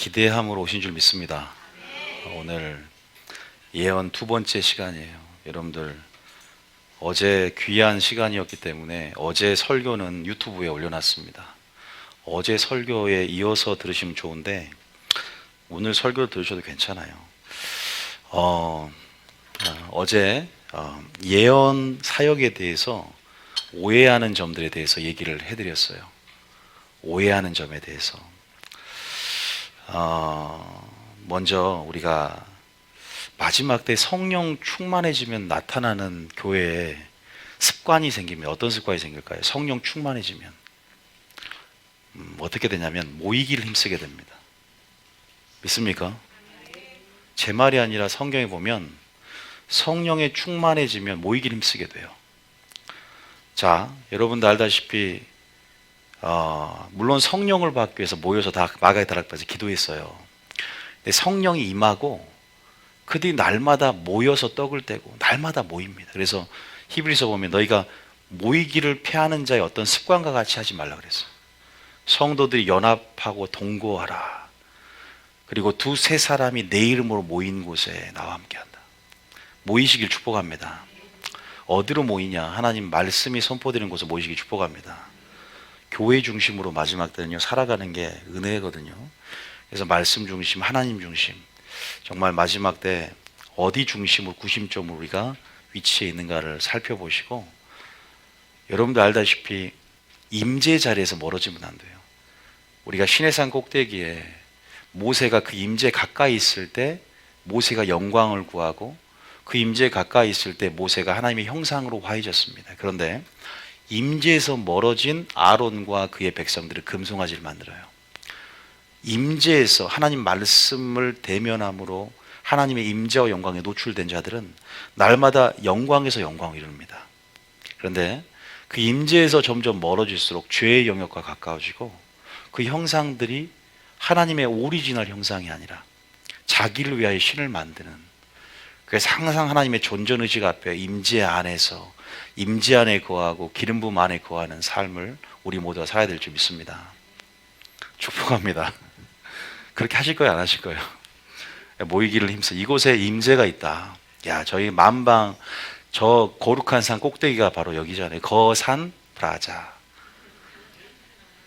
기대함으로 오신 줄 믿습니다. 오늘 예언 두 번째 시간이에요. 여러분들 어제 귀한 시간이었기 때문에 어제 설교는 유튜브에 올려놨습니다. 어제 설교에 이어서 들으시면 좋은데 오늘 설교 들으셔도 괜찮아요. 어제 예언 사역에 대해서 오해하는 점들에 대해서 얘기를 해드렸어요. 오해하는 점에 대해서 먼저 우리가 마지막 때 성령 충만해지면 나타나는 교회에 습관이 생기면 어떤 습관이 생길까요? 성령 충만해지면 어떻게 되냐면 모이기를 힘쓰게 됩니다. 믿습니까? 제 말이 아니라 성경에 보면 성령에 충만해지면 모이기를 힘쓰게 돼요. 자, 여러분도 알다시피 물론 성령을 받기 위해서 모여서 다 마가의 다락방에서 기도했어요. 근데 성령이 임하고 그들이 날마다 모여서 떡을 떼고 날마다 모입니다. 그래서 히브리서 보면 너희가 모이기를 패하는 자의 어떤 습관과 같이 하지 말라 그랬어요. 성도들이 연합하고 동거하라. 그리고 두세 사람이 내 이름으로 모인 곳에 나와 함께한다. 모이시길 축복합니다. 어디로 모이냐? 하나님 말씀이 선포되는 곳에 모이시길 축복합니다. 교회 중심으로 마지막 때는요 살아가는 게 은혜거든요. 그래서 말씀 중심, 하나님 중심, 정말 마지막 때 어디 중심으로 구심점으로 우리가 위치해 있는가를 살펴보시고, 여러분도 알다시피 임재 자리에서 멀어지면 안 돼요. 우리가 시내산 꼭대기에 모세가 그 임재 가까이 있을 때 모세가 영광을 구하고 그 임재 가까이 있을 때 모세가 하나님의 형상으로 화해졌습니다. 그런데 임재에서 멀어진 아론과 그의 백성들을 금송아지를 만들어요. 임재에서 하나님 말씀을 대면함으로 하나님의 임재와 영광에 노출된 자들은 날마다 영광에서 영광을 이룹니다. 그런데 그 임재에서 점점 멀어질수록 죄의 영역과 가까워지고 그 형상들이 하나님의 오리지널 형상이 아니라 자기를 위하여 신을 만드는, 그래서 항상 하나님의 존전의식 앞에 임재 안에서 임재 안에 거하고 기름 부음 안에 거하는 삶을 우리 모두가 살아야 될 줄 믿습니다. 축복합니다. 그렇게 하실 거예요, 안 하실 거예요? 모이기를 힘써. 이곳에 임재가 있다. 야, 저희 만방 저 거룩한 산 꼭대기가 바로 여기잖아요. 거산 프라자.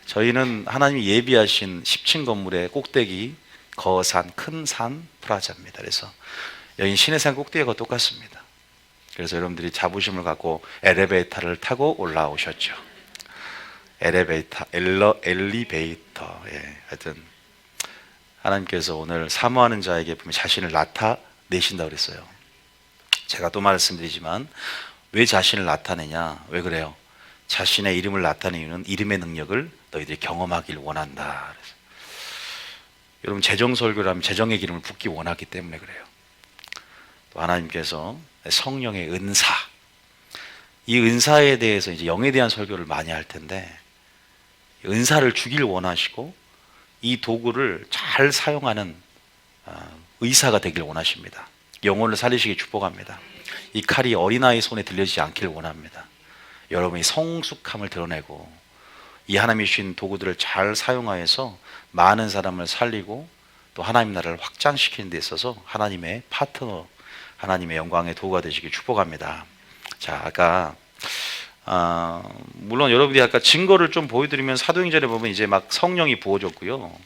저희는 하나님이 예비하신 10층 건물의 꼭대기 거산 큰 산 프라자입니다. 그래서 여기 시내산 꼭대기가 똑같습니다. 그래서 여러분들이 자부심을 갖고 엘리베이터를 타고 올라오셨죠. 엘리베이터. 예, 하여튼 하나님께서 오늘 사모하는 자에게 보면 자신을 나타내신다고 그랬어요. 제가 또 말씀드리지만 왜 자신을 나타내냐? 왜 그래요? 자신의 이름을 나타내는 이름의 능력을 너희들이 경험하길 원한다. 그래서 여러분 재정설교를 하면 재정의 기름을 붓기 원하기 때문에 그래요. 또 하나님께서 성령의 은사, 이 은사에 대해서 이제 영에 대한 설교를 많이 할 텐데 은사를 주길 원하시고 이 도구를 잘 사용하는 의사가 되길 원하십니다. 영혼을 살리시기 축복합니다. 이 칼이 어린아이 손에 들려지지 않기를 원합니다. 여러분이 성숙함을 드러내고 이 하나님이 주신 도구들을 잘 사용하여서 많은 사람을 살리고 또 하나님 나라를 확장시키는 데 있어서 하나님의 파트너, 하나님의 영광의 도구가 되시길 축복합니다. 자, 아까 물론 여러분들이 아까 증거를 좀 보여드리면 사도행전에 보면 이제 막 성령이 부어졌고요.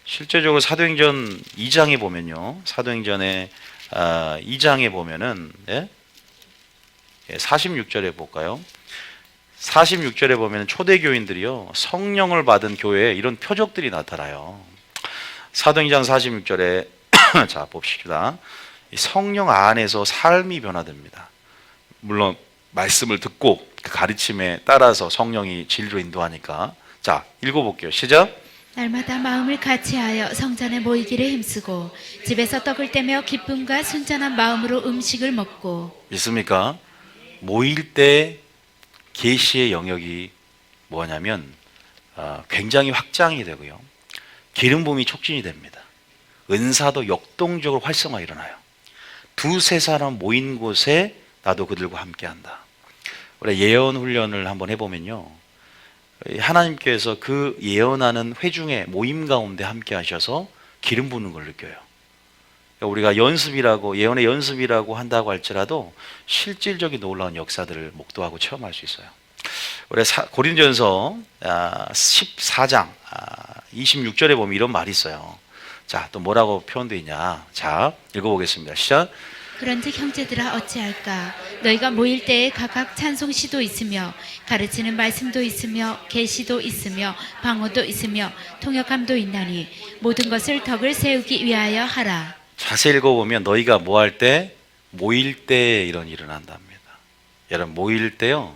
실제적으로 사도행전 2장에 보면요, 사도행전의 2장에 보면은 46절에 볼까요? 46절에 보면 초대교인들이요 성령을 받은 교회에 이런 표적들이 나타나요. 사도행전 46절에 자 봅시다. 성령 안에서 삶이 변화됩니다. 물론 말씀을 듣고 그 가르침에 따라서 성령이 진리로 인도하니까. 자, 읽어볼게요. 시작. 날마다 마음을 같이하여 성전에 모이기를 힘쓰고 집에서 떡을 떼며 기쁨과 순전한 마음으로 음식을 먹고. 믿습니까? 모일 때 계시의 영역이 뭐냐면 굉장히 확장이 되고요, 기름 부음이 촉진이 됩니다. 은사도 역동적으로 활성화 일어나요. 두세 사람 모인 곳에 나도 그들과 함께한다. 우리 예언 훈련을 한번 해보면요, 하나님께서 그 예언하는 회중의 모임 가운데 함께 하셔서 기름 부는 걸 느껴요. 그러니까 우리가 연습이라고, 예언의 연습이라고 한다고 할지라도 실질적인 놀라운 역사들을 목도하고 체험할 수 있어요. 우리 고린도전서 14장 26절에 보면 이런 말이 있어요. 자, 또 뭐라고 표현되어 있냐. 자, 읽어보겠습니다. 시작. 그런즉 형제들아 어찌할까 너희가 모일 때에 각각 찬송시도 있으며 가르치는 말씀도 있으며 계시도 있으며 방언도 있으며 통역함도 있나니 모든 것을 덕을 세우기 위하여 하라. 자세히 읽어보면 너희가 뭐 할 때? 모일 때 이런 일을 한답니다. 여러분 모일 때요,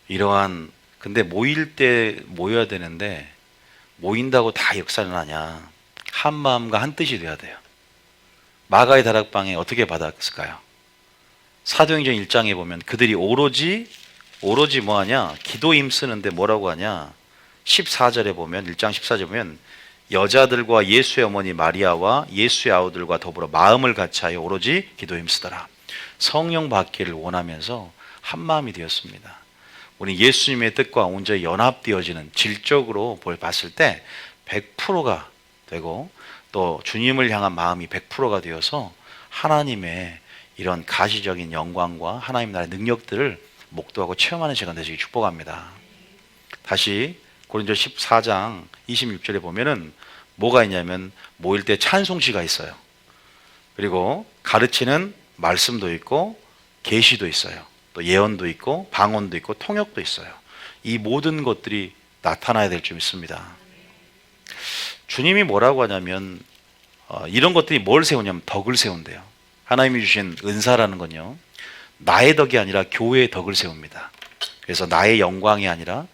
이러한, 근데 모일 때 모여야 되는데 모인다고 다 역사는 하냐. 한 마음과 한 뜻이 돼야 돼요. 마가의 다락방에 어떻게 받았을까요? 사도행전 1장에 보면 그들이 오로지 뭐하냐? 기도 힘쓰는데 뭐라고 하냐? 14절에 보면, 1장 14절에 보면 여자들과 예수의 어머니 마리아와 예수의 아우들과 더불어 마음을 같이하여 오로지 기도 힘쓰더라. 성령 받기를 원하면서 한 마음이 되었습니다. 우리 예수님의 뜻과 온전히 연합되어지는, 질적으로 봤을 때 100%가 되고 또 주님을 향한 마음이 100%가 되어서 하나님의 이런 가시적인 영광과 하나님 나라의 능력들을 목도하고 체험하는 시간 되시기 축복합니다. 다시 고린도 14장 26절에 보면은 뭐가 있냐면 모일 때 찬송시가 있어요. 그리고 가르치는 말씀도 있고 계시도 있어요. 또 예언도 있고 방언도 있고 통역도 있어요. 이 모든 것들이 나타나야 될 줄 믿습니다. 주님이 뭐라고 하냐면 이런 것들이 뭘 세우냐면 덕을 세운대요. 하나님이 주신 은사라는 건요, 나의 덕이 아니라 교회의 덕을 세웁니다. 그래서 나의 영광이 아니라,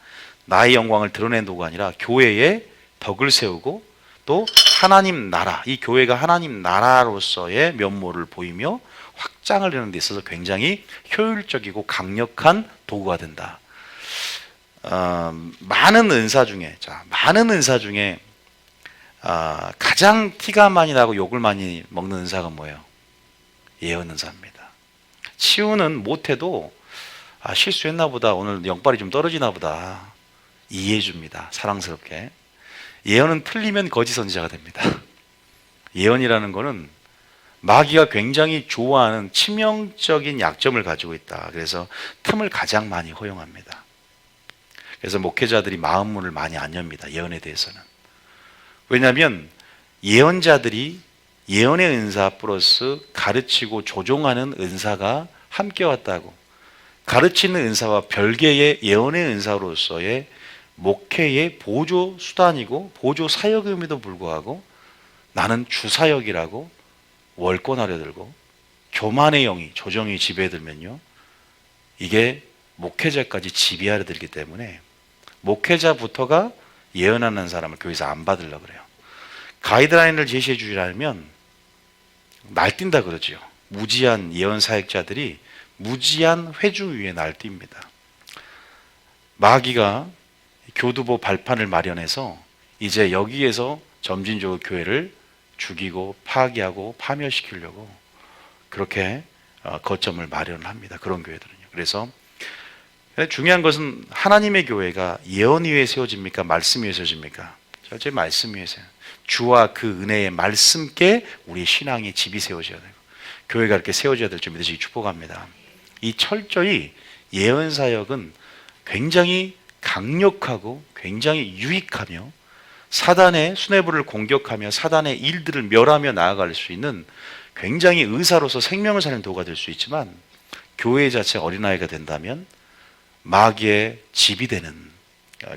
나의 영광을 드러낸 도구가 아니라 교회의 덕을 세우고 또 하나님 나라, 이 교회가 하나님 나라로서의 면모를 보이며 확장을 하는 데 있어서 굉장히 효율적이고 강력한 도구가 된다. 많은 은사 중에 가장 티가 많이 나고 욕을 많이 먹는 은사가 뭐예요? 예언 은사입니다. 치유는 못해도 실수했나 보다, 오늘 영빨이 좀 떨어지나 보다 이해해 줍니다. 사랑스럽게. 예언은 틀리면 거짓 선지자가 됩니다. 예언이라는 거는 마귀가 굉장히 좋아하는 치명적인 약점을 가지고 있다. 그래서 틈을 가장 많이 허용합니다. 그래서 목회자들이 마음문을 많이 안 엽니다. 예언에 대해서는. 왜냐하면 예언자들이 예언의 은사 플러스 가르치고 조종하는 은사가 함께 왔다고, 가르치는 은사와 별개의 예언의 은사로서의 목회의 보조 수단이고 보조 사역임에도 불구하고 나는 주사역이라고 월권하려 들고 교만의 영이, 조정이 지배들면요, 이게 목회자까지 지배하려 들기 때문에 목회자부터가 예언하는 사람을 교회에서 안 받으려고 그래요. 가이드라인을 제시해 주시라면 날뛴다 그러죠. 무지한 예언 사역자들이 무지한 회중 위에 날뜁니다. 마귀가 교두보 발판을 마련해서 이제 여기에서 점진적으로 교회를 죽이고 파괴하고 파멸시키려고 그렇게 거점을 마련합니다. 그런 교회들은요. 그래서 중요한 것은 하나님의 교회가 예언 위에 세워집니까? 말씀 위에 세워집니까? 절대 말씀 위에 세워. 주와 그 은혜의 말씀께 우리 신앙의 집이 세워져야 되고 교회가 이렇게 세워져야 될 줄 믿으시기 축복합니다. 이 철저히 예언 사역은 굉장히 강력하고 굉장히 유익하며 사단의 수뇌부를 공격하며 사단의 일들을 멸하며 나아갈 수 있는 굉장히 의사로서 생명을 살리는 도구가 될 수 있지만, 교회 자체 어린아이가 된다면 마귀의 집이 되는,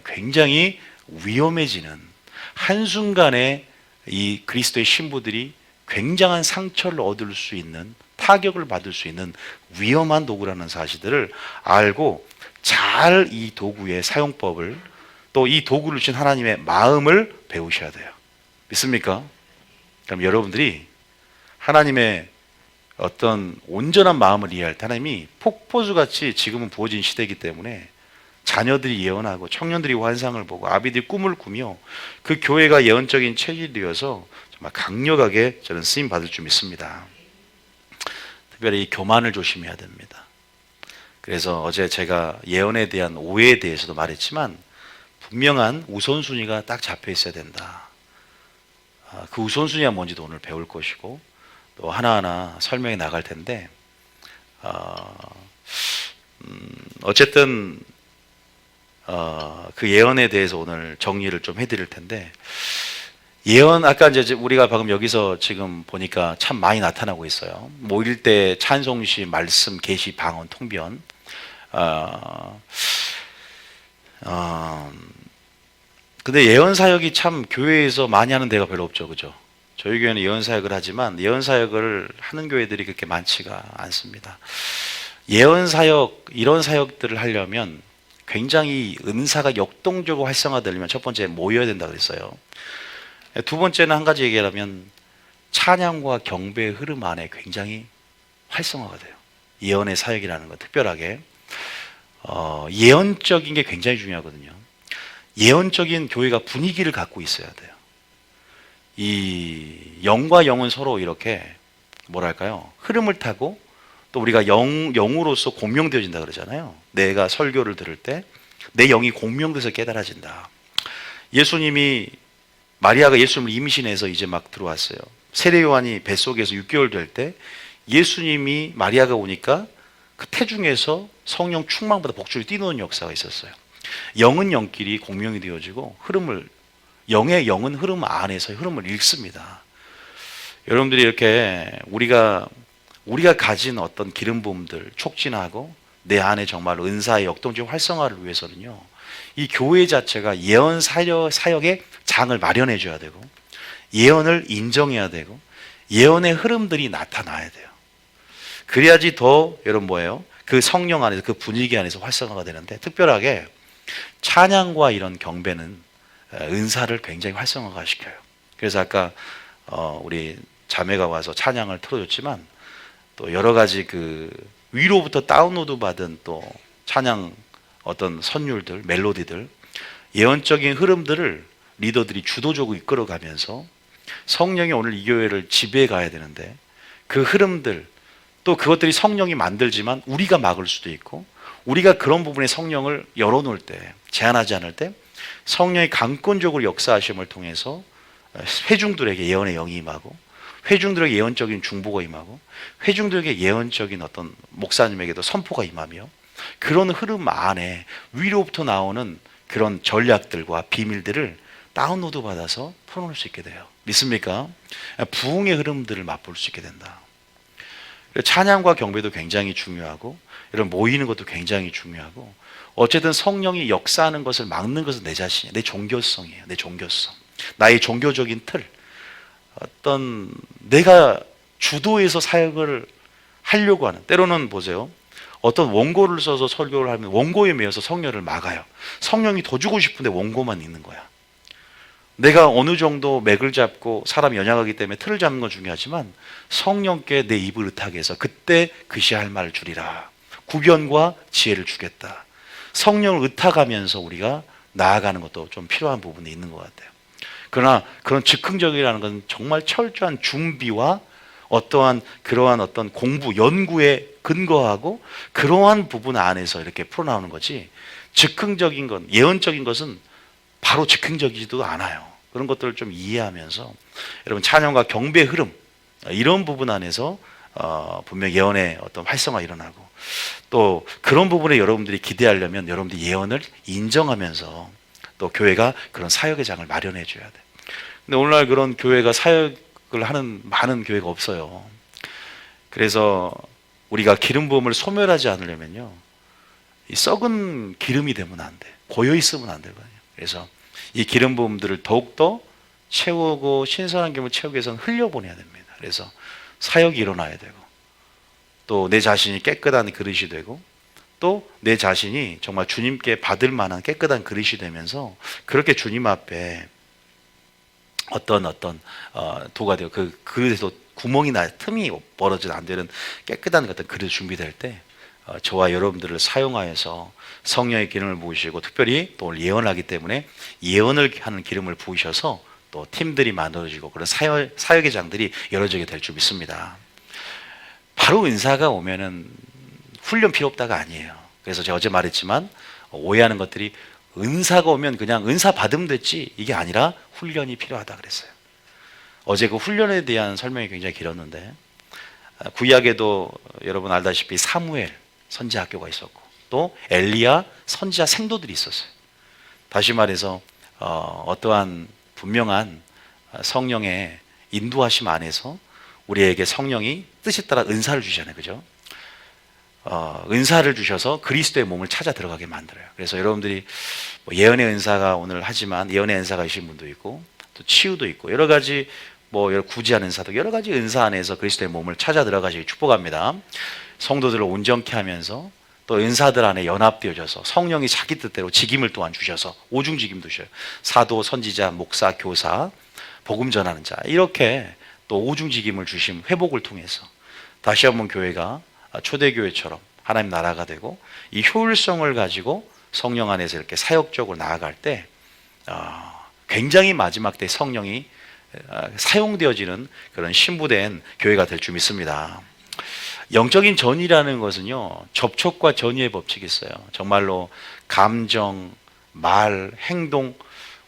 굉장히 위험해지는, 한순간에 이 그리스도의 신부들이 굉장한 상처를 얻을 수 있는, 타격을 받을 수 있는 위험한 도구라는 사실들을 알고 잘 이 도구의 사용법을, 또 이 도구를 주신 하나님의 마음을 배우셔야 돼요. 믿습니까? 그럼 여러분들이 하나님의 어떤 온전한 마음을 이해할 때 하나님이 폭포수같이 지금은 부어진 시대이기 때문에 자녀들이 예언하고 청년들이 환상을 보고 아비들이 꿈을 꾸며 그 교회가 예언적인 체질이 되어서 정말 강력하게 저는 쓰임 받을 줄 믿습니다. 특별히 이 교만을 조심해야 됩니다. 그래서 어제 제가 예언에 대한 오해에 대해서도 말했지만 분명한 우선순위가 딱 잡혀 있어야 된다. 그 우선순위가 뭔지도 오늘 배울 것이고 또 하나하나 설명해 나갈 텐데 어쨌든 그 예언에 대해서 오늘 정리를 좀 해드릴 텐데 예언 아까 이제 우리가 방금 여기서 지금 보니까 참 많이 나타나고 있어요. 모일 때 찬송시, 말씀, 계시, 방언, 통변. 근데 예언 사역이 참 교회에서 많이 하는 데가 별로 없죠, 그죠? 저희 교회는 예언 사역을 하지만 예언 사역을 하는 교회들이 그렇게 많지가 않습니다. 예언 사역 이런 사역들을 하려면 굉장히 은사가 역동적으로 활성화되려면 첫 번째 모여야 된다 그랬어요. 두 번째는 한 가지 얘기하면 찬양과 경배의 흐름 안에 굉장히 활성화가 돼요. 예언의 사역이라는 거 특별하게 예언적인 게 굉장히 중요하거든요. 예언적인 교회가 분위기를 갖고 있어야 돼요. 이 영과 영은 서로 이렇게 뭐랄까요? 흐름을 타고 또 우리가 영으로서 공명되어진다 그러잖아요. 내가 설교를 들을 때 내 영이 공명돼서 깨달아진다. 예수님이 마리아가 예수님을 임신해서 이제 막 들어왔어요. 세례 요한이 뱃속에서 6개월 될 때 예수님이 마리아가 오니까 그 태중에서 성령 충만보다 복주를 뛰노는 역사가 있었어요. 영은 영끼리 공명이 되어지고 영의 영은 흐름 안에서 흐름을 읽습니다. 여러분들이 이렇게 우리가 가진 어떤 기름 부음들 촉진하고 내 안에 정말 은사의 역동적 활성화를 위해서는요, 이 교회 자체가 예언 사역의 장을 마련해 줘야 되고 예언을 인정해야 되고 예언의 흐름들이 나타나야 돼요. 그래야지 더 여러분 뭐예요? 그 성령 안에서 그 분위기 안에서 활성화가 되는데 특별하게 찬양과 이런 경배는 은사를 굉장히 활성화가 시켜요. 그래서 아까 우리 자매가 와서 찬양을 틀어줬지만 또 여러 가지 그 위로부터 다운로드 받은 또 찬양 어떤 선율들, 멜로디들, 예언적인 흐름들을 리더들이 주도적으로 이끌어가면서 성령이 오늘 이 교회를 지배해 가야 되는데 그 흐름들 또 그것들이 성령이 만들지만 우리가 막을 수도 있고 우리가 그런 부분에 성령을 열어놓을 때 제한하지 않을 때 성령이 강권적으로 역사하심을 통해서 회중들에게 예언의 영이 임하고 회중들에게 예언적인 중보가 임하고 회중들에게 예언적인 어떤 목사님에게도 선포가 임하며 그런 흐름 안에 위로부터 나오는 그런 전략들과 비밀들을 다운로드 받아서 풀어놓을 수 있게 돼요. 믿습니까? 부흥의 흐름들을 맛볼 수 있게 된다. 찬양과 경배도 굉장히 중요하고 이런 모이는 것도 굉장히 중요하고 어쨌든 성령이 역사하는 것을 막는 것은 내 자신이에요. 내 종교성이에요. 내 종교성. 나의 종교적인 틀. 어떤 내가 주도해서 사역을 하려고 하는 때로는 보세요. 어떤 원고를 써서 설교를 하면 원고에 매여서 성령을 막아요. 성령이 더 주고 싶은데 원고만 있는 거야. 내가 어느 정도 맥을 잡고 사람이 연약하기 때문에 틀을 잡는 건 중요하지만 성령께 내 입을 의탁 해서 그때 그시할 말을 주리라. 구변과 지혜를 주겠다. 성령을 의탁하면서 우리가 나아가는 것도 좀 필요한 부분이 있는 것 같아요. 그러나 그런 즉흥적이라는 건 정말 철저한 준비와 어떠한 그러한 어떤 공부, 연구에 근거하고 그러한 부분 안에서 이렇게 풀어나오는 거지 즉흥적인 건, 예언적인 것은 바로 즉흥적이지도 않아요. 그런 것들을 좀 이해하면서 여러분 찬양과 경배 흐름 이런 부분 안에서 분명 예언의 어떤 활성화 일어나고 또 그런 부분에 여러분들이 기대하려면 여러분들이 예언을 인정하면서 또 교회가 그런 사역의 장을 마련해 줘야 돼. 근데 오늘날 그런 교회가 사역을 하는 많은 교회가 없어요. 그래서 우리가 기름 부음을 소멸하지 않으려면요, 이 썩은 기름이 되면 안 돼. 고여 있으면 안 되거든요. 그래서 이 기름 부음들을 더욱더 채우고 신선한 기름을 채우기 위해서는 흘려보내야 됩니다. 그래서 사역이 일어나야 되고 또 내 자신이 깨끗한 그릇이 되고 또 내 자신이 정말 주님께 받을 만한 깨끗한 그릇이 되면서 그렇게 주님 앞에 어떤 도가 되고 그 그릇에서 구멍이 나 틈이 벌어져도 안 되는 깨끗한 어떤 그릇 준비될 때 저와 여러분들을 사용하여서 성령의 기름을 부으시고 특별히 또 오늘 예언하기 때문에 예언을 하는 기름을 부으셔서 또 팀들이 만들어지고 그런 사역의 장들이 열어지게 될 줄 믿습니다. 바로 은사가 오면은 훈련 필요 없다가 아니에요. 그래서 제가 어제 말했지만 오해하는 것들이 은사가 오면 그냥 은사 받으면 됐지 이게 아니라 훈련이 필요하다 그랬어요. 어제 그 훈련에 대한 설명이 굉장히 길었는데, 구약에도 여러분 알다시피 사무엘 선지자 학교가 있었고 또 엘리야 선지자 생도들이 있었어요. 다시 말해서 어떠한 분명한 성령의 인도하심 안에서 우리에게 성령이 뜻에 따라 은사를 주시잖아요, 그죠? 은사를 주셔서 그리스도의 몸을 찾아 들어가게 만들어요. 그래서 여러분들이 뭐 예언의 은사가 오늘 하지만 예언의 은사가 있으신 분도 있고 또 치유도 있고 여러 가지 뭐 구제하는 은사도 여러 가지 은사 안에서 그리스도의 몸을 찾아 들어가시기 축복합니다. 성도들을 온전케 하면서 또 은사들 안에 연합되어져서 성령이 자기 뜻대로 직임을 또한 주셔서 오중직임도 주셔요. 사도, 선지자, 목사, 교사, 복음 전하는 자, 이렇게 또 오중직임을 주심 회복을 통해서 다시 한번 교회가 초대교회처럼 하나님 나라가 되고 이 효율성을 가지고 성령 안에서 이렇게 사역적으로 나아갈 때 굉장히 마지막 때 성령이 사용되어지는 그런 신부된 교회가 될 줄 믿습니다. 영적인 전이라는 것은요, 접촉과 전이의 법칙이 있어요. 정말로 감정, 말, 행동,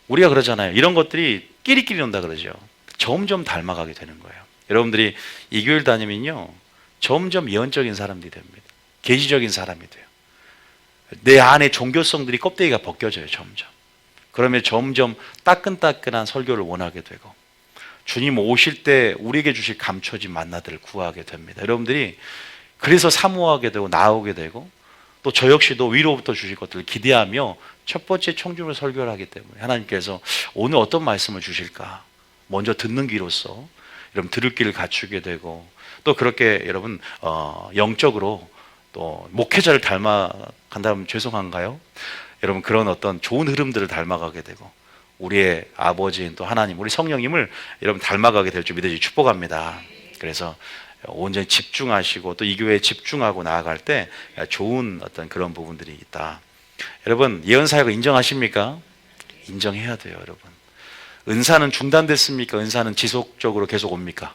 우리가 그러잖아요. 이런 것들이 끼리끼리 논다 그러죠. 점점 닮아가게 되는 거예요. 여러분들이 이 교회를 다니면요, 점점 예언적인 사람들이 됩니다. 계시적인 사람이 돼요. 내 안에 종교성들이 껍데기가 벗겨져요. 점점. 그러면 점점 따끈따끈한 설교를 원하게 되고 주님 오실 때 우리에게 주실 감춰진 만나들을 구하게 됩니다. 여러분들이 그래서 사모하게 되고 나오게 되고 또 저 역시도 위로부터 주실 것들을 기대하며 첫 번째 청중을 설교를 하기 때문에 하나님께서 오늘 어떤 말씀을 주실까 먼저 듣는 귀로서 여러분 들을 길을 갖추게 되고 또 그렇게 여러분 영적으로 또 목회자를 닮아간다면 죄송한가요? 여러분 그런 어떤 좋은 흐름들을 닮아가게 되고 우리의 아버지인 또 하나님, 우리 성령님을 여러분 닮아가게 될 줄 믿으시 축복합니다. 그래서 온전히 집중하시고 또 이 교회에 집중하고 나아갈 때 좋은 어떤 그런 부분들이 있다. 여러분 예언 사역을 인정하십니까? 인정해야 돼요, 여러분. 은사는 중단됐습니까? 은사는 지속적으로 계속 옵니까?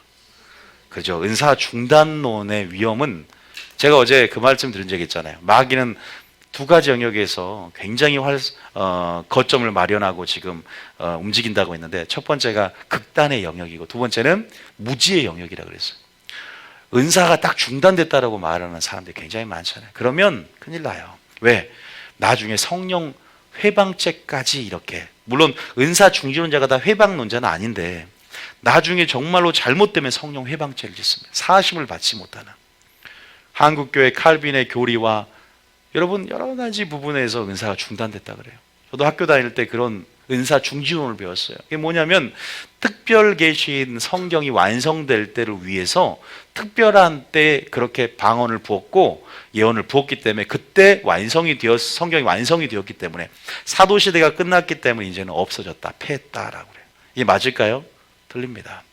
그죠? 은사 중단론의 위험은 제가 어제 그 말씀 드린 적이 있잖아요. 마귀는 두 가지 영역에서 굉장히 거점을 마련하고 지금 움직인다고 했는데 첫 번째가 극단의 영역이고 두 번째는 무지의 영역이라고 그랬어요. 은사가 딱 중단됐다라고 말하는 사람들이 굉장히 많잖아요. 그러면 큰일 나요. 왜? 나중에 성령 회방죄까지 이렇게, 물론 은사 중지론자가 다 회방론자는 아닌데 나중에 정말로 잘못되면 성령 회방죄를 짓습니다. 사심을 받지 못하는. 한국교회 칼빈의 교리와 여러분 여러 가지 부분에서 은사가 중단됐다 그래요. 저도 학교 다닐 때 그런 은사 중지론을 배웠어요. 그게 뭐냐면 특별 계신 성경이 완성될 때를 위해서 특별한 때 그렇게 방언을 부었고 예언을 부었기 때문에 그때 성경이 완성이 되었기 때문에 사도 시대가 끝났기 때문에 이제는 없어졌다, 패했다라고 그래요. 이게 맞을까요? 틀립니다.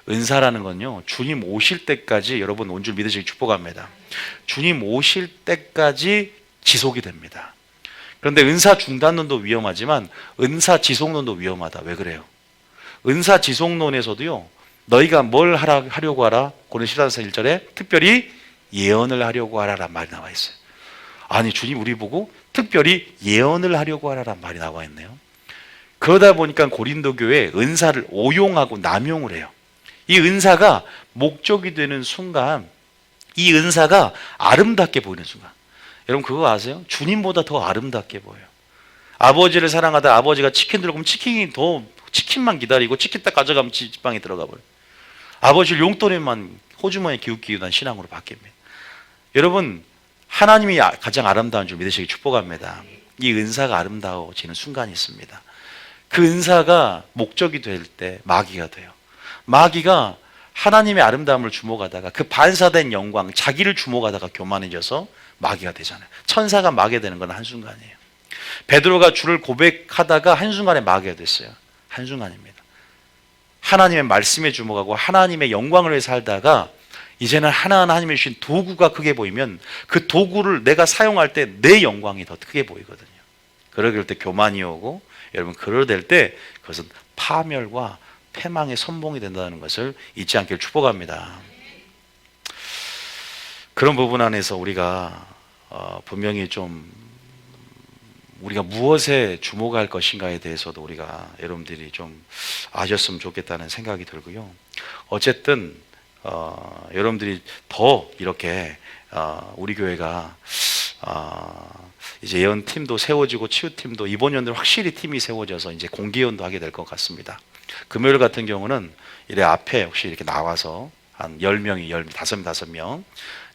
은사라는 건요, 주님 오실 때까지 여러분 온 줄 믿으시기 축복합니다. 주님 오실 때까지 지속이 됩니다. 그런데 은사 중단론도 위험하지만 은사 지속론도 위험하다. 왜 그래요? 은사 지속론에서도요, 너희가 뭘 하려고 하라? 고린도서 14장 1절에 특별히 예언을 하려고 하라란 말이 나와 있어요. 아니 주님 우리 보고 특별히 예언을 하려고 하라란 말이 나와 있네요. 그러다 보니까 고린도 교회에 은사를 오용하고 남용을 해요. 이 은사가 목적이 되는 순간 이 은사가 아름답게 보이는 순간, 여러분 그거 아세요? 주님보다 더 아름답게 보여요. 아버지를 사랑하다 아버지가 치킨 들어오면 치킨만 기다리고 치킨 딱 가져가면 집방에 들어가 버려요. 아버지를 용돈에만 호주머니에 기웃기웃한 신앙으로 바뀝니다. 여러분 하나님이 가장 아름다운 줄 믿으시기 축복합니다. 이 은사가 아름다워지는 순간이 있습니다. 그 은사가 목적이 될 때 마귀가 돼요. 마귀가 하나님의 아름다움을 주목하다가 그 반사된 영광, 자기를 주목하다가 교만해져서 마귀가 되잖아요. 천사가 마귀가 되는 건 한순간이에요. 베드로가 주를 고백하다가 한순간에 마귀가 됐어요. 한순간입니다. 하나님의 말씀에 주목하고 하나님의 영광을 위해 살다가 이제는 하나님이 주신 도구가 크게 보이면 그 도구를 내가 사용할 때 내 영광이 더 크게 보이거든요. 그럴 때 교만이 오고 여러분 그럴 때 그것은 파멸과 패망의 선봉이 된다는 것을 잊지 않기를 축복합니다. 그런 부분 안에서 우리가 분명히 좀 우리가 무엇에 주목할 것인가에 대해서도 우리가 여러분들이 좀 아셨으면 좋겠다는 생각이 들고요. 어쨌든 여러분들이 더 이렇게 우리 교회가 이제 예언팀도 세워지고 치유팀도 이번 연도에 확실히 팀이 세워져서 이제 공개연도 하게 될 것 같습니다. 금요일 같은 경우는 이래 앞에 혹시 이렇게 나와서 한 10명이 15명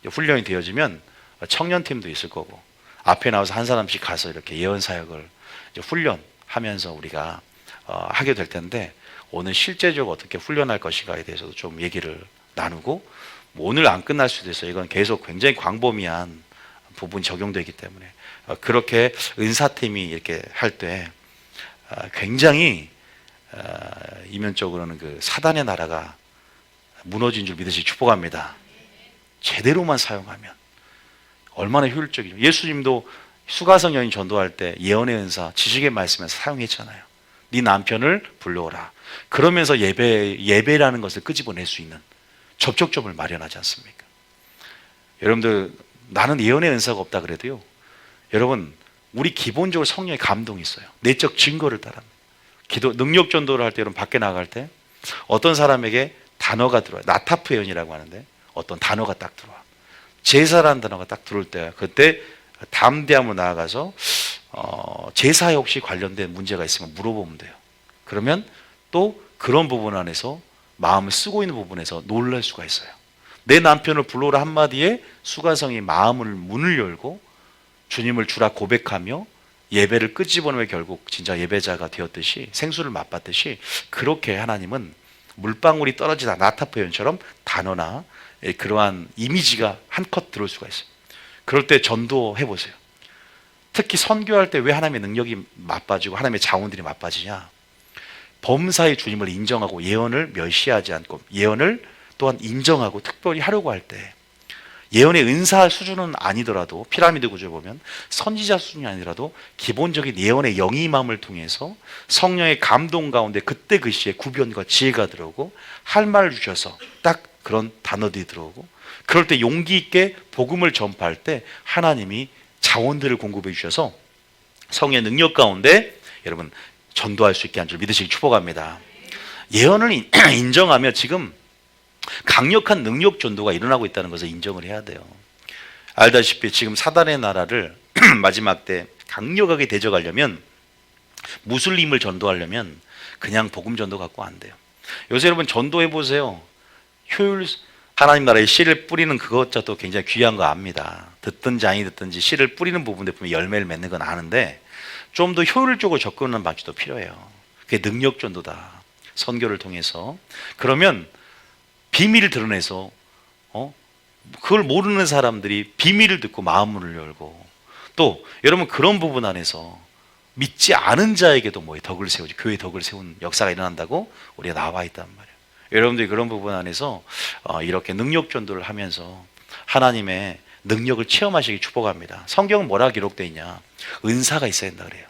훈련이 되어지면 청년팀도 있을 거고, 앞에 나와서 한 사람씩 가서 이렇게 예언 사역을 이제 훈련하면서 우리가 하게 될 텐데, 오늘 실제적으로 어떻게 훈련할 것인가에 대해서도 좀 얘기를 나누고, 뭐 오늘 안 끝날 수도 있어요. 이건 계속 굉장히 광범위한 부분이 적용되기 때문에 그렇게 은사팀이 이렇게 할 때 굉장히 이면적으로는 그 사단의 나라가 무너진 줄 믿으시기 축복합니다. 제대로만 사용하면 얼마나 효율적이죠. 예수님도 수가성 여인 전도할 때 예언의 은사, 지식의 말씀에서 사용했잖아요. 네 남편을 불러오라. 그러면서 예배라는 것을 끄집어낼 수 있는 접촉점을 마련하지 않습니까? 여러분들, 나는 예언의 은사가 없다 그래도요, 여러분, 우리 기본적으로 성령의 감동이 있어요. 내적 증거를 따라 기도 능력 전도를 할 때, 여러분 밖에 나갈 때 어떤 사람에게 단어가 들어와요. 나타프 예언이라고 하는데 어떤 단어가 딱 들어와. 제사라는 단어가 딱 들어올 때, 그때 담대함으로 나아가서 제사에 혹시 관련된 문제가 있으면 물어보면 돼요. 그러면 또 그런 부분 안에서 마음을 쓰고 있는 부분에서 놀랄 수가 있어요. 내 남편을 불러오라 한마디에 수가성이 마음을 문을 열고 주님을 주라 고백하며 예배를 끄집어내며 결국 진짜 예배자가 되었듯이, 생수를 맛봤듯이, 그렇게 하나님은 물방울이 떨어지다 나타프 예언처럼 단어나 그러한 이미지가 한껏 들어올 수가 있어요. 그럴 때 전도해 보세요. 특히 선교할 때 왜 하나님의 능력이 맛빠지고 하나님의 자원들이 맛빠지냐? 범사의 주님을 인정하고 예언을 멸시하지 않고 예언을 또한 인정하고 특별히 하려고 할 때, 예언의 은사 수준은 아니더라도, 피라미드 구조 보면 선지자 수준이 아니더라도 기본적인 예언의 영임함을 통해서 성령의 감동 가운데 그때 그 시에 구변과 지혜가 들어오고 할 말을 주셔서 딱 그런 단어들이 들어오고, 그럴 때 용기 있게 복음을 전파할 때 하나님이 자원들을 공급해 주셔서 성령의 능력 가운데 여러분 전도할 수 있게 한 줄 믿으시기 축복합니다. 예언을 인정하며 지금 강력한 능력 전도가 일어나고 있다는 것을 인정을 해야 돼요. 알다시피 지금 사단의 나라를 마지막 때 강력하게 대적하려면, 무슬림을 전도하려면 그냥 복음 전도 갖고 안 돼요. 요새 여러분 전도해 보세요. 하나님 나라에 씨를 뿌리는 그것자도 굉장히 귀한 거 압니다. 듣든지 아니 듣든지 씨를 뿌리는 부분에 보면 열매를 맺는 건 아는데, 좀 더 효율적으로 접근하는 방식도 필요해요. 그게 능력 전도다. 선교를 통해서. 그러면 비밀을 드러내서 그걸 모르는 사람들이 비밀을 듣고 마음문을 열고, 또 여러분 그런 부분 안에서 믿지 않은 자에게도 덕을 세우지, 교회의 덕을 세운 역사가 일어난다고 우리가 나와 있단 말이에요. 여러분들이 그런 부분 안에서 이렇게 능력 전도를 하면서 하나님의 능력을 체험하시기 축복합니다. 성경은 뭐라 기록되어 있냐? 은사가 있어야 된다 그래요.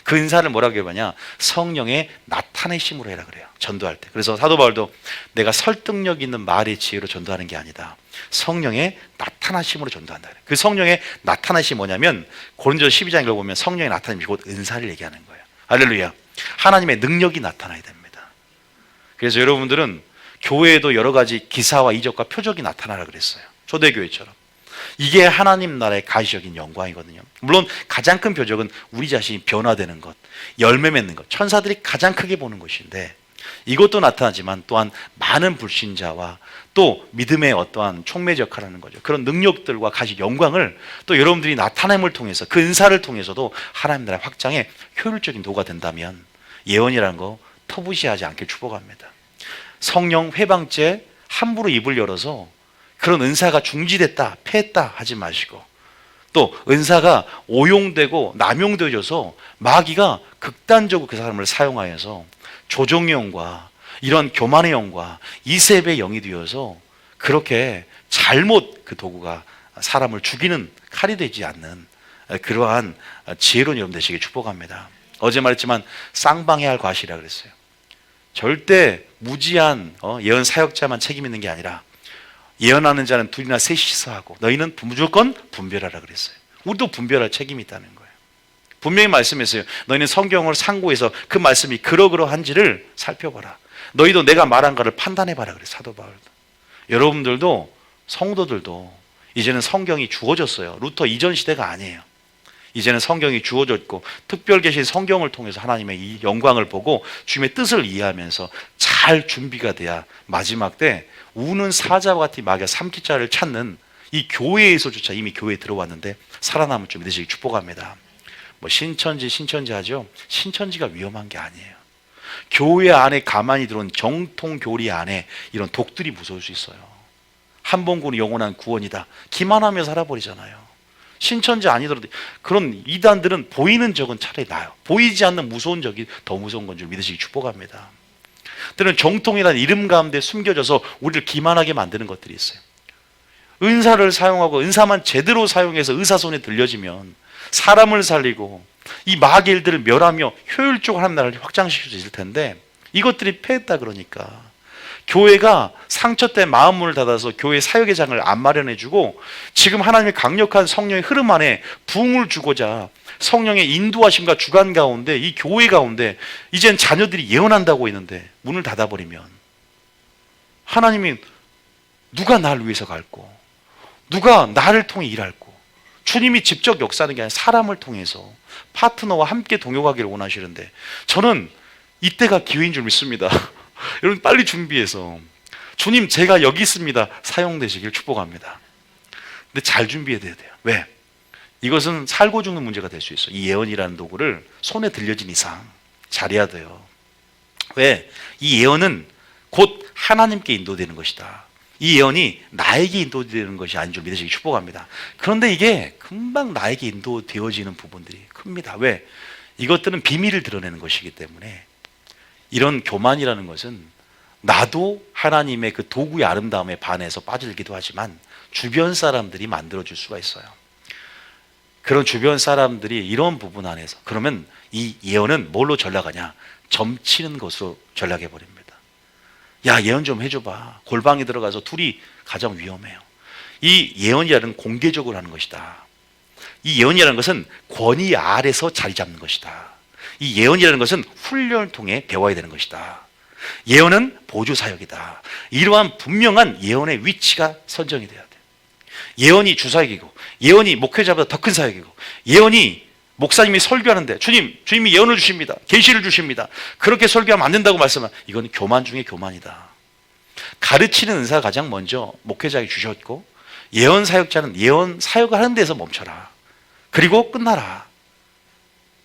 그 은사를 뭐라 그러냐? 성령의 나타내심으로 해라 그래요. 전도할 때. 그래서 사도 바울도 내가 설득력 있는 말의 지혜로 전도하는 게 아니다, 성령의 나타나심으로 전도한다 그래요. 그 성령의 나타나심이 뭐냐면, 고린도서 12장을 보면 성령의 나타나심이 곧 은사를 얘기하는 거예요. 할렐루야. 하나님의 능력이 나타나야 됩니다. 그래서 여러분들은 교회에도 여러 가지 기사와 이적과 표적이 나타나라 그랬어요. 초대교회처럼. 이게 하나님 나라의 가시적인 영광이거든요. 물론 가장 큰 표적은 우리 자신이 변화되는 것, 열매 맺는 것, 천사들이 가장 크게 보는 것인데, 이것도 나타나지만 또한 많은 불신자와 또 믿음의 어떠한 촉매 역할을 하는 거죠. 그런 능력들과 가시 영광을 또 여러분들이 나타냄을 통해서, 그 은사를 통해서도 하나님 나라의 확장에 효율적인 도가 된다면 예언이라는 거 터부시하지 않길 축복합니다. 성령 회방죄 함부로 입을 열어서 그런 은사가 중지됐다, 패했다 하지 마시고, 또 은사가 오용되고 남용되어져서 마귀가 극단적으로 그 사람을 사용하여서 조종의 영과 이런 교만의 영과 이세벨의 영이 되어서 그렇게 잘못 그 도구가 사람을 죽이는 칼이 되지 않는 그러한 지혜로운 여러분 되시길 축복합니다. 어제 말했지만 쌍방해야 할 과실이라 그랬어요. 절대 무지한 예언 사역자만 책임 있는 게 아니라 예언하는 자는 둘이나 셋이서 하고 너희는 무조건 분별하라 그랬어요. 우리도 분별할 책임이 있다는 거예요. 분명히 말씀했어요. 너희는 성경을 상고해서 그 말씀이 그러그러한지를 살펴봐라. 너희도 내가 말한 것을 판단해봐라. 그래 사도 바울도. 여러분들도 성도들도 이제는 성경이 주어졌어요. 루터 이전 시대가 아니에요. 이제는 성경이 주어졌고 특별 계신 성경을 통해서 하나님의 이 영광을 보고 주님의 뜻을 이해하면서 잘 준비가 돼야 마지막 때 우는 사자와 같은 마귀가 삼키자를 찾는 이 교회에서조차 이미 교회에 들어왔는데 살아남을 줄 믿으시기 축복합니다. 뭐 신천지 하죠. 신천지가 위험한 게 아니에요. 교회 안에 가만히 들어온 정통 교리 안에 이런 독들이 무서울 수 있어요. 한 번 구는 영원한 구원이다. 기만하며 살아버리잖아요. 신천지 아니더라도 그런 이단들은 보이는 적은 차라리 나아요. 보이지 않는 무서운 적이 더 무서운 건 줄 믿으시기 축복합니다. 때로는 정통이라는 이름 가운데 숨겨져서 우리를 기만하게 만드는 것들이 있어요. 은사를 사용하고 은사만 제대로 사용해서 의사 손에 들려지면 사람을 살리고 이 마귀의 일들을 멸하며 효율적으로 하나님 나라를 확장시킬 수 있을 텐데 이것들이 패했다 그러니까 교회가 상처 때 마음 문을 닫아서 교회 사역의 장을 안 마련해주고 지금 하나님의 강력한 성령의 흐름 안에 부흥을 주고자 성령의 인도하심과 주관 가운데 이 교회 가운데 이젠 자녀들이 예언한다고 했는데 문을 닫아버리면 하나님이 누가 나를 위해서 갈고 누가 나를 통해 일할고 주님이 직접 역사하는 게 아니라 사람을 통해서 파트너와 함께 동역하기를 원하시는데 저는 이때가 기회인 줄 믿습니다. 여러분 빨리 준비해서 주님 제가 여기 있습니다 사용되시길 축복합니다. 근데 잘 준비해야 돼요. 왜? 이것은 살고 죽는 문제가 될 수 있어요. 이 예언이라는 도구를 손에 들려진 이상 잘해야 돼요. 왜? 이 예언은 곧 하나님께 인도되는 것이다. 이 예언이 나에게 인도되는 것이 아닌 줄 믿으시기 축복합니다. 그런데 이게 금방 나에게 인도되어지는 부분들이 큽니다. 왜? 이것들은 비밀을 드러내는 것이기 때문에 이런 교만이라는 것은 나도 하나님의 그 도구의 아름다움에 반해서 빠질기도 하지만 주변 사람들이 만들어줄 수가 있어요. 그런 주변 사람들이 이런 부분 안에서 그러면 이 예언은 뭘로 전락하냐? 점치는 것으로 전락해버립니다. 야 예언 좀 해줘봐. 골방에 들어가서 둘이 가장 위험해요. 이 예언이라는 공개적으로 하는 것이다. 이 예언이라는 것은 권위 아래서 자리 잡는 것이다. 이 예언이라는 것은 훈련을 통해 배워야 되는 것이다. 예언은 보조사역이다. 이러한 분명한 예언의 위치가 선정이 돼야 돼요. 예언이 주사역이고 예언이 목회자보다 더 큰 사역이고 예언이 목사님이 설교하는데 주님이 예언을 주십니다. 계시를 주십니다. 그렇게 설교하면 안 된다고 말씀하면 이건 교만 중에 교만이다. 가르치는 은사가 가장 먼저 목회자에게 주셨고 예언 사역자는 예언 사역을 하는 데서 멈춰라. 그리고 끝나라.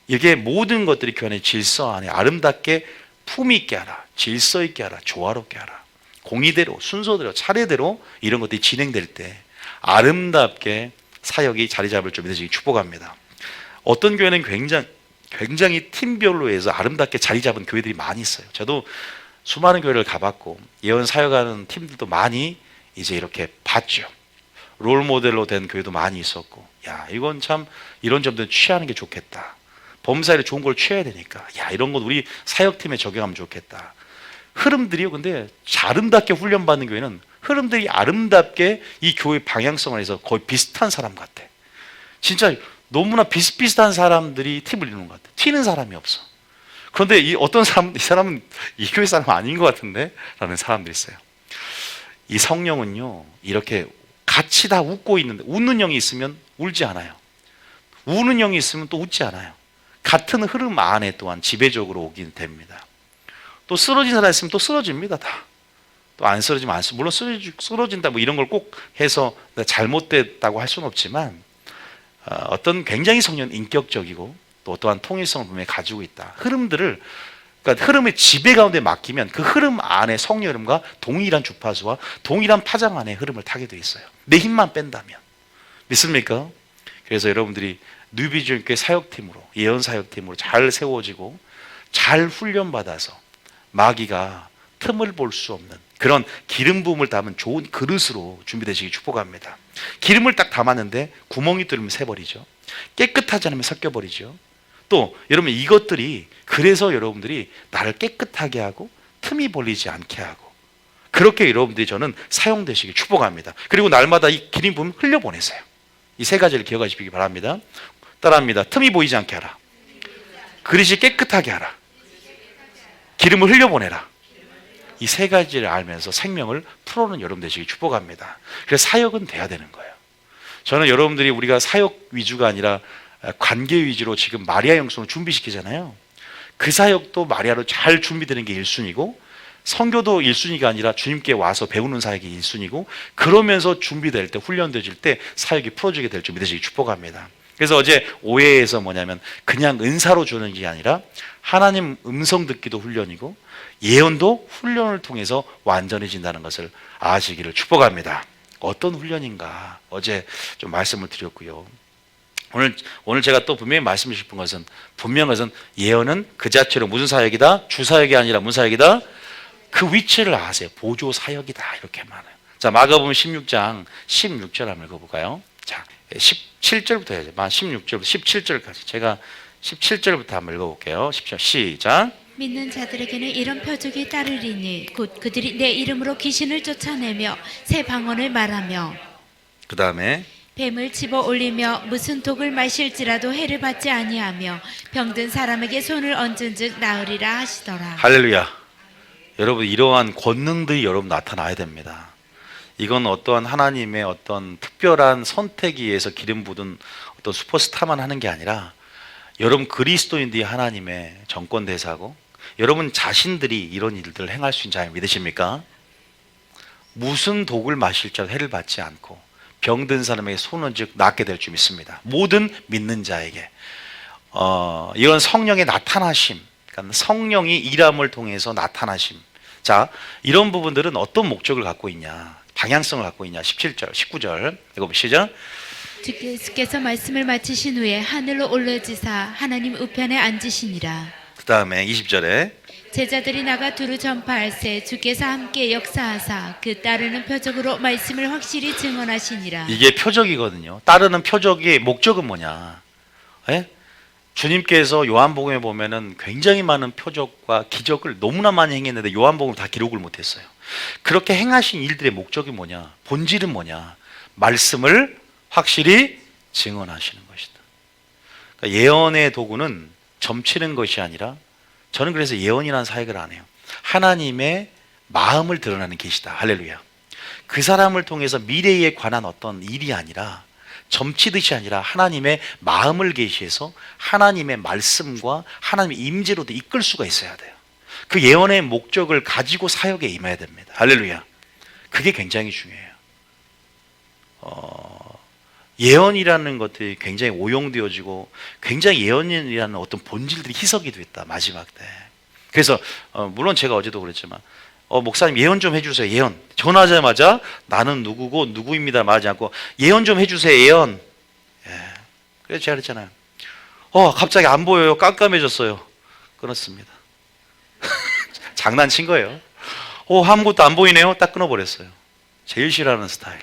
이게 모든 것들이 교회 질서 안에 아름답게 품위 있게 하라. 질서 있게 하라. 조화롭게 하라. 공의대로 순서대로 차례대로 이런 것들이 진행될 때 아름답게 사역이 자리 잡을 줄 믿으시기 축복합니다. 어떤 교회는 굉장히 팀별로 해서 아름답게 자리 잡은 교회들이 많이 있어요. 저도 수많은 교회를 가봤고 예언 사역하는 팀들도 많이 이제 이렇게 봤죠. 롤 모델로 된 교회도 많이 있었고 야 이건 참 이런 점들은 취하는 게 좋겠다. 범사일에 좋은 걸 취해야 되니까 야 이런 건 우리 사역팀에 적용하면 좋겠다. 흐름들이요. 근데 아름답게 훈련받는 교회는 흐름들이 아름답게 이 교회 방향성을 해서 거의 비슷한 사람 같아. 진짜 너무나 비슷비슷한 사람들이 팀을 이루는 것 같아. 튀는 사람이 없어. 그런데 이 사람은 이 교회 사람 아닌 것 같은데? 라는 사람들이 있어요. 이 성령은요, 이렇게 같이 다 웃고 있는데, 웃는 영이 있으면 울지 않아요. 우는 영이 있으면 또 웃지 않아요. 같은 흐름 안에 또한 지배적으로 오긴 됩니다. 또 쓰러진 사람이 있으면 또 쓰러집니다, 다. 또 안 쓰러지면 안 쓰러져. 물론 쓰러진다 뭐 이런 걸 꼭 해서 잘못됐다고 할 수는 없지만, 어떤 굉장히 성령 인격적이고 또 어떠한 통일성을 분명히 가지고 있다. 흐름들을 그러니까 흐름의 지배 가운데 맡기면 그 흐름 안에 성령 흐름과 동일한 주파수와 동일한 파장 안에 흐름을 타게 돼 있어요. 내 힘만 뺀다면 믿습니까? 그래서 여러분들이 뉴비전교회 사역팀으로 예언 사역팀으로 잘 세워지고 잘 훈련받아서 마귀가 틈을 볼 수 없는 그런 기름 부음을 담은 좋은 그릇으로 준비되시기 축복합니다. 기름을 딱 담았는데 구멍이 뚫리면 새버리죠. 깨끗하지 않으면 섞여버리죠. 또 여러분 이것들이 그래서 여러분들이 나를 깨끗하게 하고 틈이 벌리지 않게 하고 그렇게 여러분들이 저는 사용되시기 축복합니다. 그리고 날마다 이 기름 부음을 흘려보내세요. 이 세 가지를 기억하시기 바랍니다. 따라합니다. 틈이 보이지 않게 하라. 그릇이 깨끗하게 하라. 기름을 흘려보내라. 이 세 가지를 알면서 생명을 풀어오는 여러분 되시기 축복합니다. 그래서 사역은 돼야 되는 거예요. 저는 여러분들이 우리가 사역 위주가 아니라 관계 위주로 지금 마리아 영성을 준비시키잖아요. 그 사역도 마리아로 잘 준비되는 게 1순위고, 선교도 1순위가 아니라 주님께 와서 배우는 사역이 1순위고, 그러면서 준비될 때, 훈련되질 때 사역이 풀어지게 될 줄 믿으시기 축복합니다. 그래서 어제 오해에서 뭐냐면 그냥 은사로 주는 게 아니라 하나님 음성 듣기도 훈련이고 예언도 훈련을 통해서 완전해진다는 것을 아시기를 축복합니다. 어떤 훈련인가 어제 좀 말씀을 드렸고요. 오늘 제가 또 분명히 말씀드리고 싶은 것은, 분명한 것은 예언은 그 자체로 무슨 사역이다? 주 사역이 아니라 무슨 사역이다? 그 위치를 아세요. 보조 사역이다. 이렇게 말해요. 자, 마가복음 16장 16절 한번 읽어볼까요? 자, 17절부터 해야죠. 16절부터 17절까지. 제가 17절부터 한번 읽어볼게요. 10절 시작. 믿는 자들에게는 이런 표적이 따르리니 곧 그들이 내 이름으로 귀신을 쫓아내며 새 방언을 말하며 그 다음에 뱀을 집어 올리며 무슨 독을 마실지라도 해를 받지 아니하며 병든 사람에게 손을 얹은즉 나으리라 하시더라. 할렐루야. 여러분, 이러한 권능들이 여러분 나타나야 됩니다. 이건 어떠한 하나님의 어떤 특별한 선택에 의해서 기름 부은 어떤 슈퍼스타만 하는 게 아니라 여러분 그리스도인들이 하나님의 정권 대사고 여러분 자신들이 이런 일들을 행할 수 있는 자를 믿으십니까? 무슨 독을 마실지라도 해를 받지 않고 병든 사람에게 손은 즉 낫게 될 줄 믿습니다. 모든 믿는 자에게 이런 성령의 나타나심, 그러니까 성령이 일함을 통해서 나타나심. 자, 이런 부분들은 어떤 목적을 갖고 있냐, 방향성을 갖고 있냐. 17절 19절 읽어보시죠. 주께서 말씀을 마치신 후에 하늘로 올라지사 하나님 우편에 앉으시니라. 그 다음에 20절에 제자들이 나가 두루 전파할세 주께서 함께 역사하사 그 따르는 표적으로 말씀을 확실히 증언하시니라. 이게 표적이거든요. 따르는 표적의 목적은 뭐냐? 예? 주님께서 요한복음에 보면은 굉장히 많은 표적과 기적을 너무나 많이 행했는데 요한복음을 다 기록을 못했어요. 그렇게 행하신 일들의 목적이 뭐냐? 본질은 뭐냐? 말씀을 확실히 증언하시는 것이다. 그러니까 예언의 도구는 점치는 것이 아니라, 저는 그래서 예언이라는 사역을 안 해요. 하나님의 마음을 드러나는 계시다. 할렐루야. 그 사람을 통해서 미래에 관한 어떤 일이 아니라, 점치듯이 아니라 하나님의 마음을 계시해서 하나님의 말씀과 하나님의 임재로도 이끌 수가 있어야 돼요. 그 예언의 목적을 가지고 사역에 임해야 됩니다. 할렐루야. 그게 굉장히 중요해요. 예언이라는 것들이 굉장히 오용되어지고 굉장히 예언이라는 어떤 본질들이 희석이 됐다, 마지막 때. 그래서 물론 제가 어제도 그랬지만 목사님 예언 좀 해주세요. 예언. 전화하자마자 나는 누구고 누구입니다 말하지 않고 예언 좀 해주세요. 예언. 예. 그래서 제가 그랬잖아요. 갑자기 안 보여요. 깜깜해졌어요. 끊었습니다. 장난친 거예요. 아무것도 안 보이네요. 딱 끊어버렸어요. 제일 싫어하는 스타일.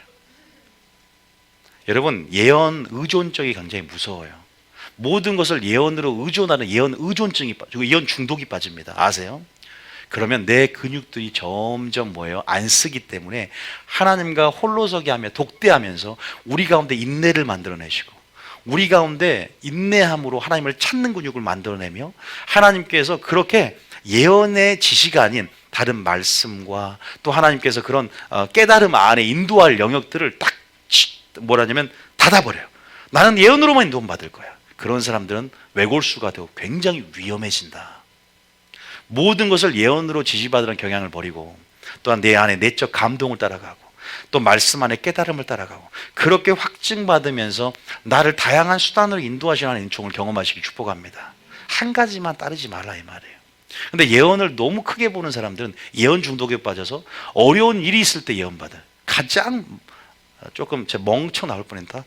여러분, 예언 의존적이 굉장히 무서워요. 모든 것을 예언으로 의존하는 예언 의존증이 빠지고 예언 중독이 빠집니다. 아세요? 그러면 내 근육들이 점점 뭐예요? 안 쓰기 때문에 하나님과 홀로서기 하며 독대하면서 우리 가운데 인내를 만들어내시고 우리 가운데 인내함으로 하나님을 찾는 근육을 만들어내며 하나님께서 그렇게 예언의 지시가 아닌 다른 말씀과 또 하나님께서 그런 깨달음 안에 인도할 영역들을 딱 뭐라냐면 닫아버려요. 나는 예언으로만 인도받을 거야. 그런 사람들은 외골수가 되고 굉장히 위험해진다. 모든 것을 예언으로 지시받으는 경향을 버리고 또한 내 안에 내적 감동을 따라가고 또 말씀 안에 깨달음을 따라가고 그렇게 확증받으면서 나를 다양한 수단으로 인도하시는 은총을 경험하시길 축복합니다. 한 가지만 따르지 말라 이 말이에요. 근데 예언을 너무 크게 보는 사람들은 예언 중독에 빠져서 어려운 일이 있을 때 예언받아요. 가장 조금 제 멍청 나올 뻔했다.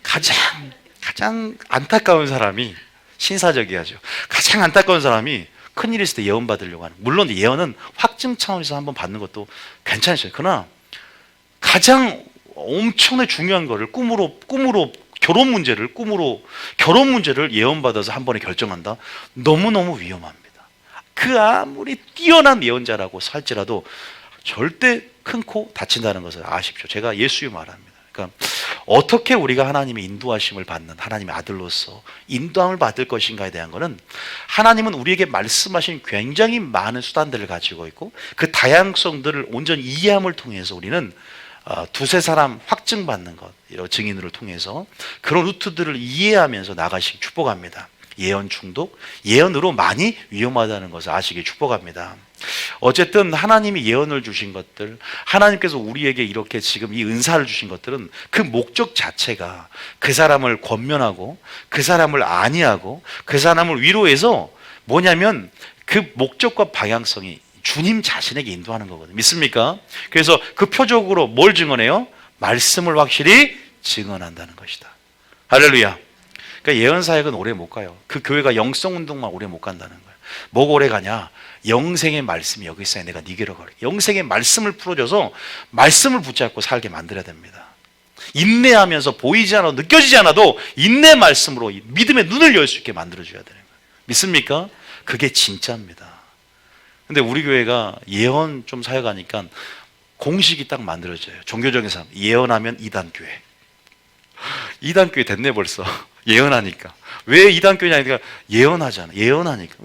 가장 안타까운 사람이 신사적이야죠. 가장 안타까운 사람이 큰일 있을 때 예언 받으려고 하는. 물론 예언은 확증 차원에서 한번 받는 것도 괜찮으셔요. 그러나 가장 엄청나게 중요한 거를 꿈으로 결혼 문제를 예언 받아서 한 번에 결정한다. 너무너무 위험합니다. 그 아무리 뛰어난 예언자라고 할지라도 절대 큰 코 다친다는 것을 아십시오. 제가 예수의 말합니다. 그러니까 어떻게 우리가 하나님의 인도하심을 받는 하나님의 아들로서 인도함을 받을 것인가에 대한 것은 하나님은 우리에게 말씀하신 굉장히 많은 수단들을 가지고 있고 그 다양성들을 온전히 이해함을 통해서 우리는 두세 사람 확증받는 것, 이런 증인을 통해서 그런 루트들을 이해하면서 나가시기 축복합니다. 예언 중독, 예언으로 많이 위험하다는 것을 아시기 축복합니다. 어쨌든 하나님이 예언을 주신 것들, 하나님께서 우리에게 이렇게 지금 이 은사를 주신 것들은 그 목적 자체가 그 사람을 권면하고 그 사람을 안위하고 그 사람을 위로해서 뭐냐면 그 목적과 방향성이 주님 자신에게 인도하는 거거든요. 믿습니까? 그래서 그 표적으로 뭘 증언해요? 말씀을 확실히 증언한다는 것이다. 할렐루야. 그러니까 예언 사역은 오래 못 가요. 그 교회가 영성 운동만 오래 못 간다는 거예요. 뭐가 오래 가냐? 영생의 말씀이 여기 있어야 내가 니게로 가려. 영생의 말씀을 풀어줘서 말씀을 붙잡고 살게 만들어야 됩니다. 인내하면서 보이지 않아도 느껴지지 않아도 인내 말씀으로 믿음의 눈을 열 수 있게 만들어줘야 되는 거예요. 믿습니까? 그게 진짜입니다. 근데 우리 교회가 예언 좀 사역하니까 공식이 딱 만들어져요. 종교적인 사람 예언하면 이단교회. 이단교회 됐네 벌써. 예언하니까. 왜 이단교회냐니까 예언하잖아. 예언하니까.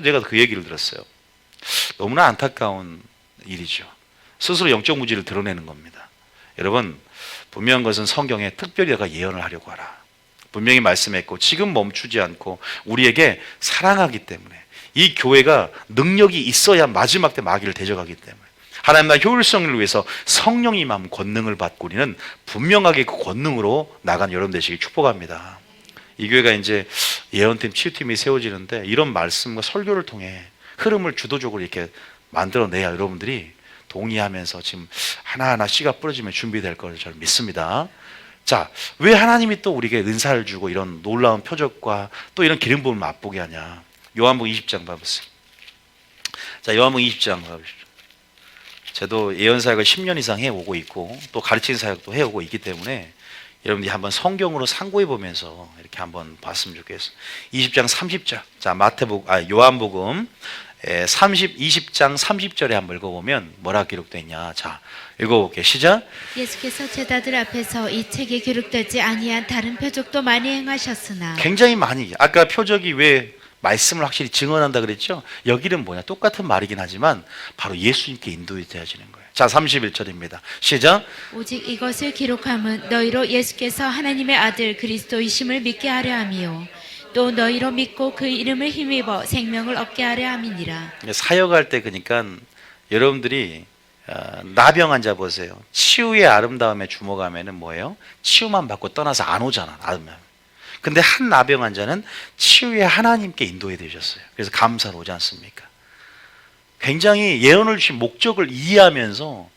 내가 그 얘기를 들었어요. 너무나 안타까운 일이죠. 스스로 영적 무지를 드러내는 겁니다. 여러분, 분명한 것은 성경에 특별히 내가 예언을 하려고 하라. 분명히 말씀했고 지금 멈추지 않고 우리에게 사랑하기 때문에 이 교회가 능력이 있어야 마지막 때 마귀를 대적하기 때문에 하나님 나라의 효율성을 위해서 성령이 임함 권능을 받고 우리는 분명하게 그 권능으로 나간 여러분 되시기 축복합니다. 이 교회가 이제 예언팀, 치유팀이 세워지는데 이런 말씀과 설교를 통해 흐름을 주도적으로 이렇게 만들어내야 여러분들이 동의하면서 지금 하나하나 씨가 뿌려지면 준비될 것을 저는 믿습니다. 자, 왜 하나님이 또 우리에게 은사를 주고 이런 놀라운 표적과 또 이런 기름 부음을 맛보게 하냐? 요한복음 20장 봐보세요. 자, 요한복음 20장 봐보십시오. 저도 예언 사역을 10년 이상 해오고 있고 또 가르치는 사역도 해오고 있기 때문에 여러분들이 한번 성경으로 상고해 보면서 이렇게 한번 봤으면 좋겠어요. 20장 30절. 자, 요한복음 20장 30절에 한번 읽어보면 뭐라 기록되어 있냐. 자, 읽어볼게요. 시작. 예수께서 제자들 앞에서 이 책에 기록되지 아니한 다른 표적도 많이 행하셨으나 굉장히 많이. 아까 표적이 왜 말씀을 확실히 증언한다 그랬죠? 여기는 뭐냐? 똑같은 말이긴 하지만 바로 예수님께 인도되어지는 거예요. 자, 31절입니다. 시작. 오직 이것을 기록함은 너희로 예수께서 하나님의 아들 그리스도이심을 믿게 하려 함이요 또 너희로 믿고 그 이름을 힘입어 생명을 얻게 하려 함이니라. 사역할 때 그러니까 여러분들이 나병 환자 보세요. 치유의 아름다움에 주목하면은 뭐예요? 치유만 받고 떠나서 안 오잖아. 근데 한 나병 환자는 치유의 하나님께 인도해 주셨어요. 그래서 감사로 오지 않습니까? 굉장히 예언을 주신 목적을 이해하면서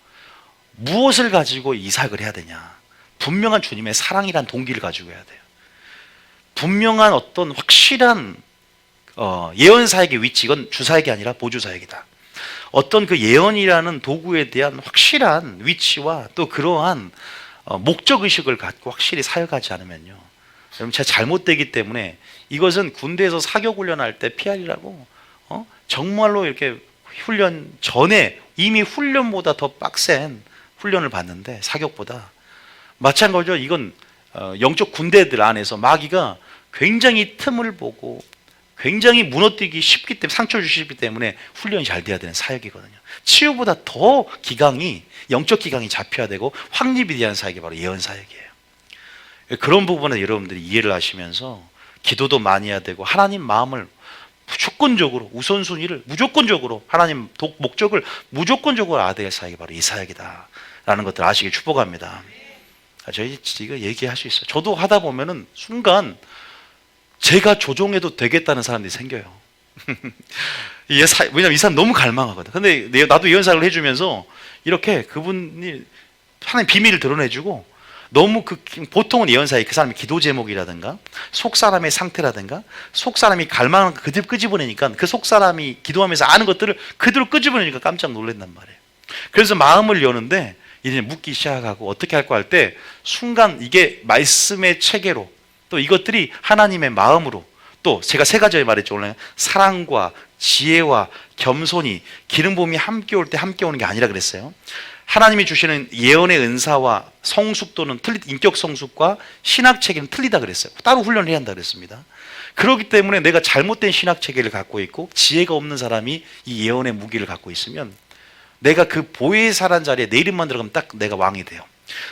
무엇을 가지고 이 사역을 해야 되냐? 분명한 주님의 사랑이란 동기를 가지고 해야 돼요. 분명한 어떤 확실한 예언 사역의 위치, 이건 주사역이 아니라 보조 사역이다. 어떤 그 예언이라는 도구에 대한 확실한 위치와 또 그러한 목적 의식을 갖고 확실히 사역하지 않으면요, 여러분 제가 잘못되기 때문에 이것은 군대에서 사격 훈련할 때 PR이라고 정말로 이렇게 훈련 전에 이미 훈련보다 더 빡센 훈련을 받는데 사격보다 마찬가지로 이건 영적 군대들 안에서 마귀가 굉장히 틈을 보고 굉장히 무너뜨리기 쉽기 때문에 상처를 주기 쉽기 때문에 훈련이 잘 돼야 되는 사역이거든요. 치유보다 더 영적 기강이 잡혀야 되고 확립이 돼야 하는 사역이 바로 예언 사역이에요. 그런 부분에 여러분들이 이해를 하시면서 기도도 많이 해야 되고 하나님 마음을 무조건적으로 우선순위를 무조건적으로 하나님 목적을 무조건적으로 알아야 될 사역이 바로 이 사역이다 라는 것들 아시길 축복합니다. 저희 이거 얘기할 수 있어요. 저도 하다 보면은 순간 제가 조종해도 되겠다는 사람들이 생겨요. 왜냐면 이 사람 너무 갈망하거든. 근데 나도 예언 사역을 해주면서 이렇게 그분이 하나님 비밀을 드러내주고 너무 보통은 예언사에 그 사람의 기도 제목이라든가 속 사람의 상태라든가 속 사람이 갈망하는 거 그대로 끄집어내니까 그 속 사람이 기도하면서 아는 것들을 그대로 끄집어내니까 깜짝 놀란단 말이에요. 그래서 마음을 여는데 이제 묻기 시작하고 어떻게 할 거 할 때 순간 이게 말씀의 체계로 또 이것들이 하나님의 마음으로 또 제가 세 가지 말했죠. 오늘 사랑과 지혜와 겸손이 기름 부음이 함께 올 때 함께 오는 게 아니라 그랬어요. 하나님이 주시는 예언의 은사와 성숙도는 인격 성숙과 신학 체계는 틀리다 그랬어요. 따로 훈련을 해야 한다 그랬습니다. 그렇기 때문에 내가 잘못된 신학 체계를 갖고 있고 지혜가 없는 사람이 이 예언의 무기를 갖고 있으면 내가 그 보혜사란 자리에 내 이름만 들어가면 딱 내가 왕이 돼요.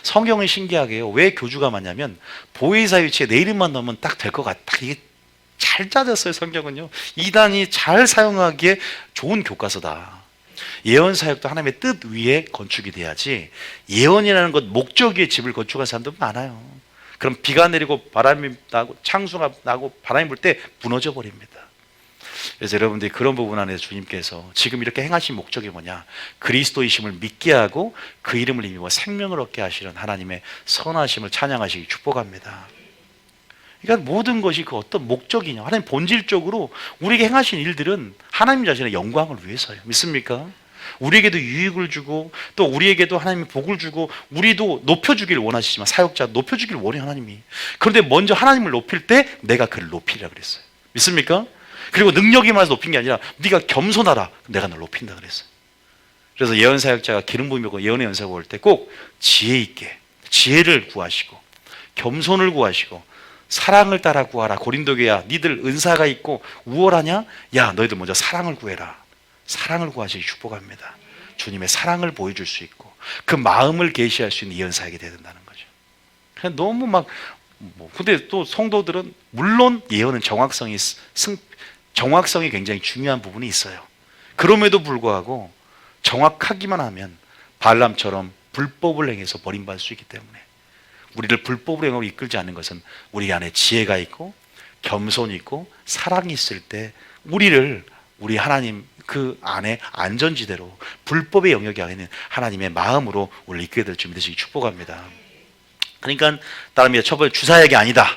성경은 신기하게요. 왜 교주가 많냐면 보혜사 위치에 내 이름만 넣으면 딱 될 것 같다. 이게 잘 짜졌어요. 성경은요. 이단이 잘 사용하기에 좋은 교과서다. 예언 사역도 하나님의 뜻 위에 건축이 돼야지 예언이라는 것 목적 위에 집을 건축한 사람도 많아요. 그럼 비가 내리고 바람이 나고 창수가 나고 바람이 불 때 무너져 버립니다. 그래서 여러분들이 그런 부분 안에서 주님께서 지금 이렇게 행하신 목적이 뭐냐? 그리스도이심을 믿게 하고 그 이름을 힘입어 생명을 얻게 하시는 하나님의 선하심을 찬양하시기 축복합니다. 그러니까 모든 것이 그 어떤 목적이냐? 하나님 본질적으로 우리에게 행하신 일들은 하나님 자신의 영광을 위해서요. 믿습니까? 우리에게도 유익을 주고 또 우리에게도 하나님이 복을 주고 우리도 높여주기를 원하시지만 사역자 높여주기를 원해요 하나님이. 그런데 먼저 하나님을 높일 때 내가 그를 높이라 그랬어요. 믿습니까? 그리고 능력이 많아서 높인 게 아니라 네가 겸손하라 내가 널 높인다 그랬어요. 그래서 예언 사역자가 기름 부음이고 예언의 연사가 올 때 꼭 지혜 있게 지혜를 구하시고 겸손을 구하시고 사랑을 따라 구하라. 고린도교야 니들 은사가 있고 우월하냐? 야 너희들 먼저 사랑을 구해라. 사랑을 구하시기 축복합니다. 주님의 사랑을 보여줄 수 있고 그 마음을 계시할 수 있는 예언 사역이 되야 된다는 거죠. 그냥 너무 막 근데 또 성도들은 물론 예언은 정확성이 굉장히 중요한 부분이 있어요. 그럼에도 불구하고 정확하기만 하면 발람처럼 불법을 행해서 버림받을 수 있기 때문에 우리를 불법으로 행하고 이끌지 않는 것은 우리 안에 지혜가 있고 겸손이 있고 사랑이 있을 때 우리 하나님 그 안에 안전지대로 불법의 영역이 아닌 하나님의 마음으로 우리를 이끌게 될 줄 믿으시기 축복합니다. 그러니까 따라합니다. 첫 번째 주사역이 아니다.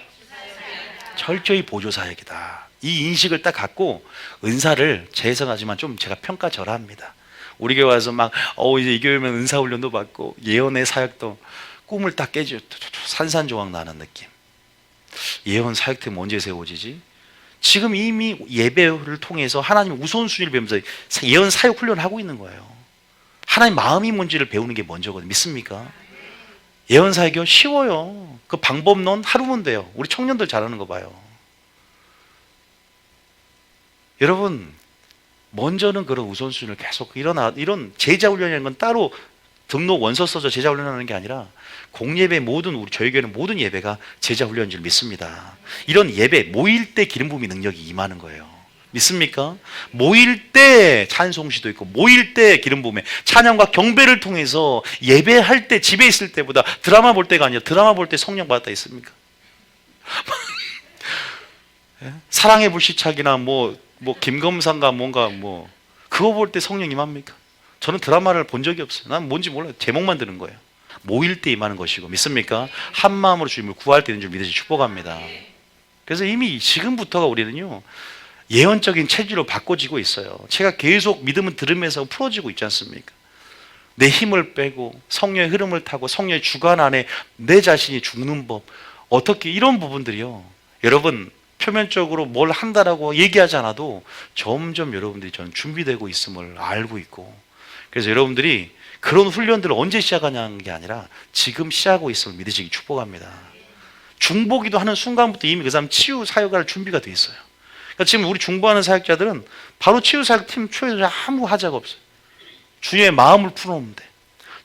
철저히 보조사역이다. 이 인식을 딱 갖고 은사를 재해석하지만 좀 제가 평가절하합니다. 우리 교회 와서 막 이제 이 교회면 은사훈련도 받고 예언의 사역도 꿈을 딱 깨지 산산조각 나는 느낌. 예언 사역팀 언제 세워지지? 지금 이미 예배를 통해서 하나님 우선순위를 배우면서 예언 사역 훈련을 하고 있는 거예요. 하나님 마음이 뭔지를 배우는 게 먼저거든요. 믿습니까? 예언 사역이요? 쉬워요. 그 방법론 하루면 돼요. 우리 청년들 잘하는 거 봐요. 여러분 먼저는 그런 우선순위를 계속 이런 제자 훈련이라는 건 따로 등록 원서 써서 제자 훈련하는 게 아니라 공예배 모든 저희 교회는 모든 예배가 제자 훈련인 줄 믿습니다. 이런 예배 모일 때 기름 부음의 능력이 임하는 거예요. 믿습니까? 모일 때 찬송시도 있고 모일 때 기름 부음에 찬양과 경배를 통해서 예배할 때 집에 있을 때보다 드라마 볼 때가 아니라 드라마 볼 때 성령 받았다 있습니까? 사랑의 불시착이나 뭐 김검상가 뭔가 그거 볼 때 성령 임합니까? 저는 드라마를 본 적이 없어요. 난 뭔지 몰라요. 제목만 드는 거예요. 모일 때 임하는 것이고 믿습니까? 한 마음으로 주님을 구할 때 있는 줄 믿으시 축복합니다. 그래서 이미 지금부터가 우리는요 예언적인 체질로 바꿔지고 있어요. 제가 계속 믿음은 들으면서 풀어지고 있지 않습니까? 내 힘을 빼고 성령의 흐름을 타고 성령의 주관 안에 내 자신이 죽는 법 어떻게 이런 부분들이요 여러분 표면적으로 뭘 한다라고 얘기하지 않아도 점점 여러분들이 저는 준비되고 있음을 알고 있고 그래서 여러분들이 그런 훈련들을 언제 시작하냐는 게 아니라 지금 시작하고 있음을 믿으시기 축복합니다. 중보기도 하는 순간부터 이미 그 사람 치유 사역할 준비가 돼 있어요. 그러니까 지금 우리 중보하는 사역자들은 바로 치유 사역팀 초에서 아무 하자가 없어요. 주님의 마음을 풀어놓으면 돼.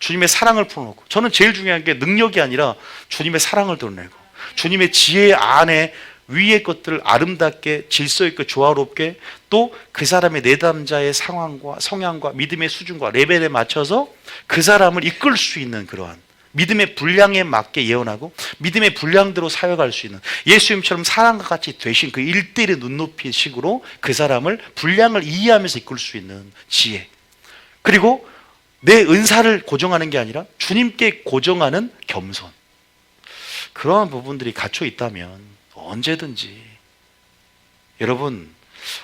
주님의 사랑을 풀어놓고 저는 제일 중요한 게 능력이 아니라 주님의 사랑을 드러내고 주님의 지혜 안에 위의 것들을 아름답게 질서 있고 조화롭게 또 그 사람의 내담자의 상황과 성향과 믿음의 수준과 레벨에 맞춰서 그 사람을 이끌 수 있는 그러한 믿음의 분량에 맞게 예언하고 믿음의 분량대로 사역할 수 있는 예수님처럼 사랑과 같이 되신 그 1:1의 눈높이 식으로 그 사람을 분량을 이해하면서 이끌 수 있는 지혜 그리고 내 은사를 고정하는 게 아니라 주님께 고정하는 겸손 그러한 부분들이 갖춰 있다면 언제든지 여러분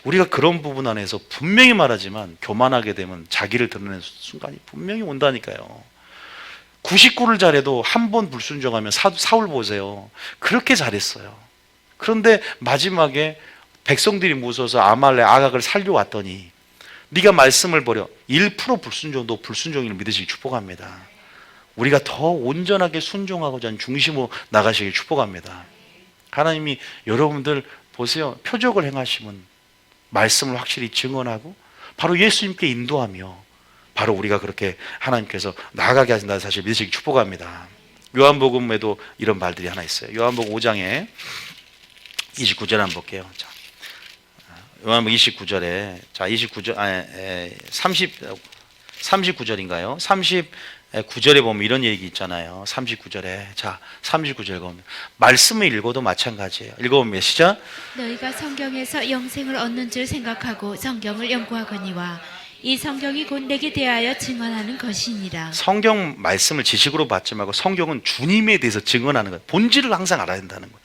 우리가 그런 부분 안에서 분명히 말하지만 교만하게 되면 자기를 드러내는 순간이 분명히 온다니까요. 99를 잘해도 한 번 불순종하면 사울 보세요. 그렇게 잘했어요. 그런데 마지막에 백성들이 무서워서 아말렉 아각을 살려왔더니 네가 말씀을 버려 1% 불순종도 불순종을 믿으시기 축복합니다. 우리가 더 온전하게 순종하고자 하는 중심으로 나가시길 축복합니다. 하나님이 여러분들 보세요. 표적을 행하시면 말씀을 확실히 증언하고 바로 예수님께 인도하며 바로 우리가 그렇게 하나님께서 나아가게 하신다는 사실 믿으시기 축복합니다. 요한복음에도 이런 말들이 하나 있어요. 요한복음 5장에 29절 한번 볼게요. 자, 요한복음 29절에 39절인가요? 39절에 보면 이런 얘기 있잖아요. 39절에 자 39절 보면 말씀을 읽어도 마찬가지예요. 읽어보면 시작. 너희가 성경에서 영생을 얻는 줄 생각하고 성경을 연구하거니와 이 성경이 곧 내게 대하여 증언하는 것이니라. 성경 말씀을 지식으로 받지 말고 성경은 주님에 대해서 증언하는 거예요. 본질을 항상 알아야 된다는 거예요.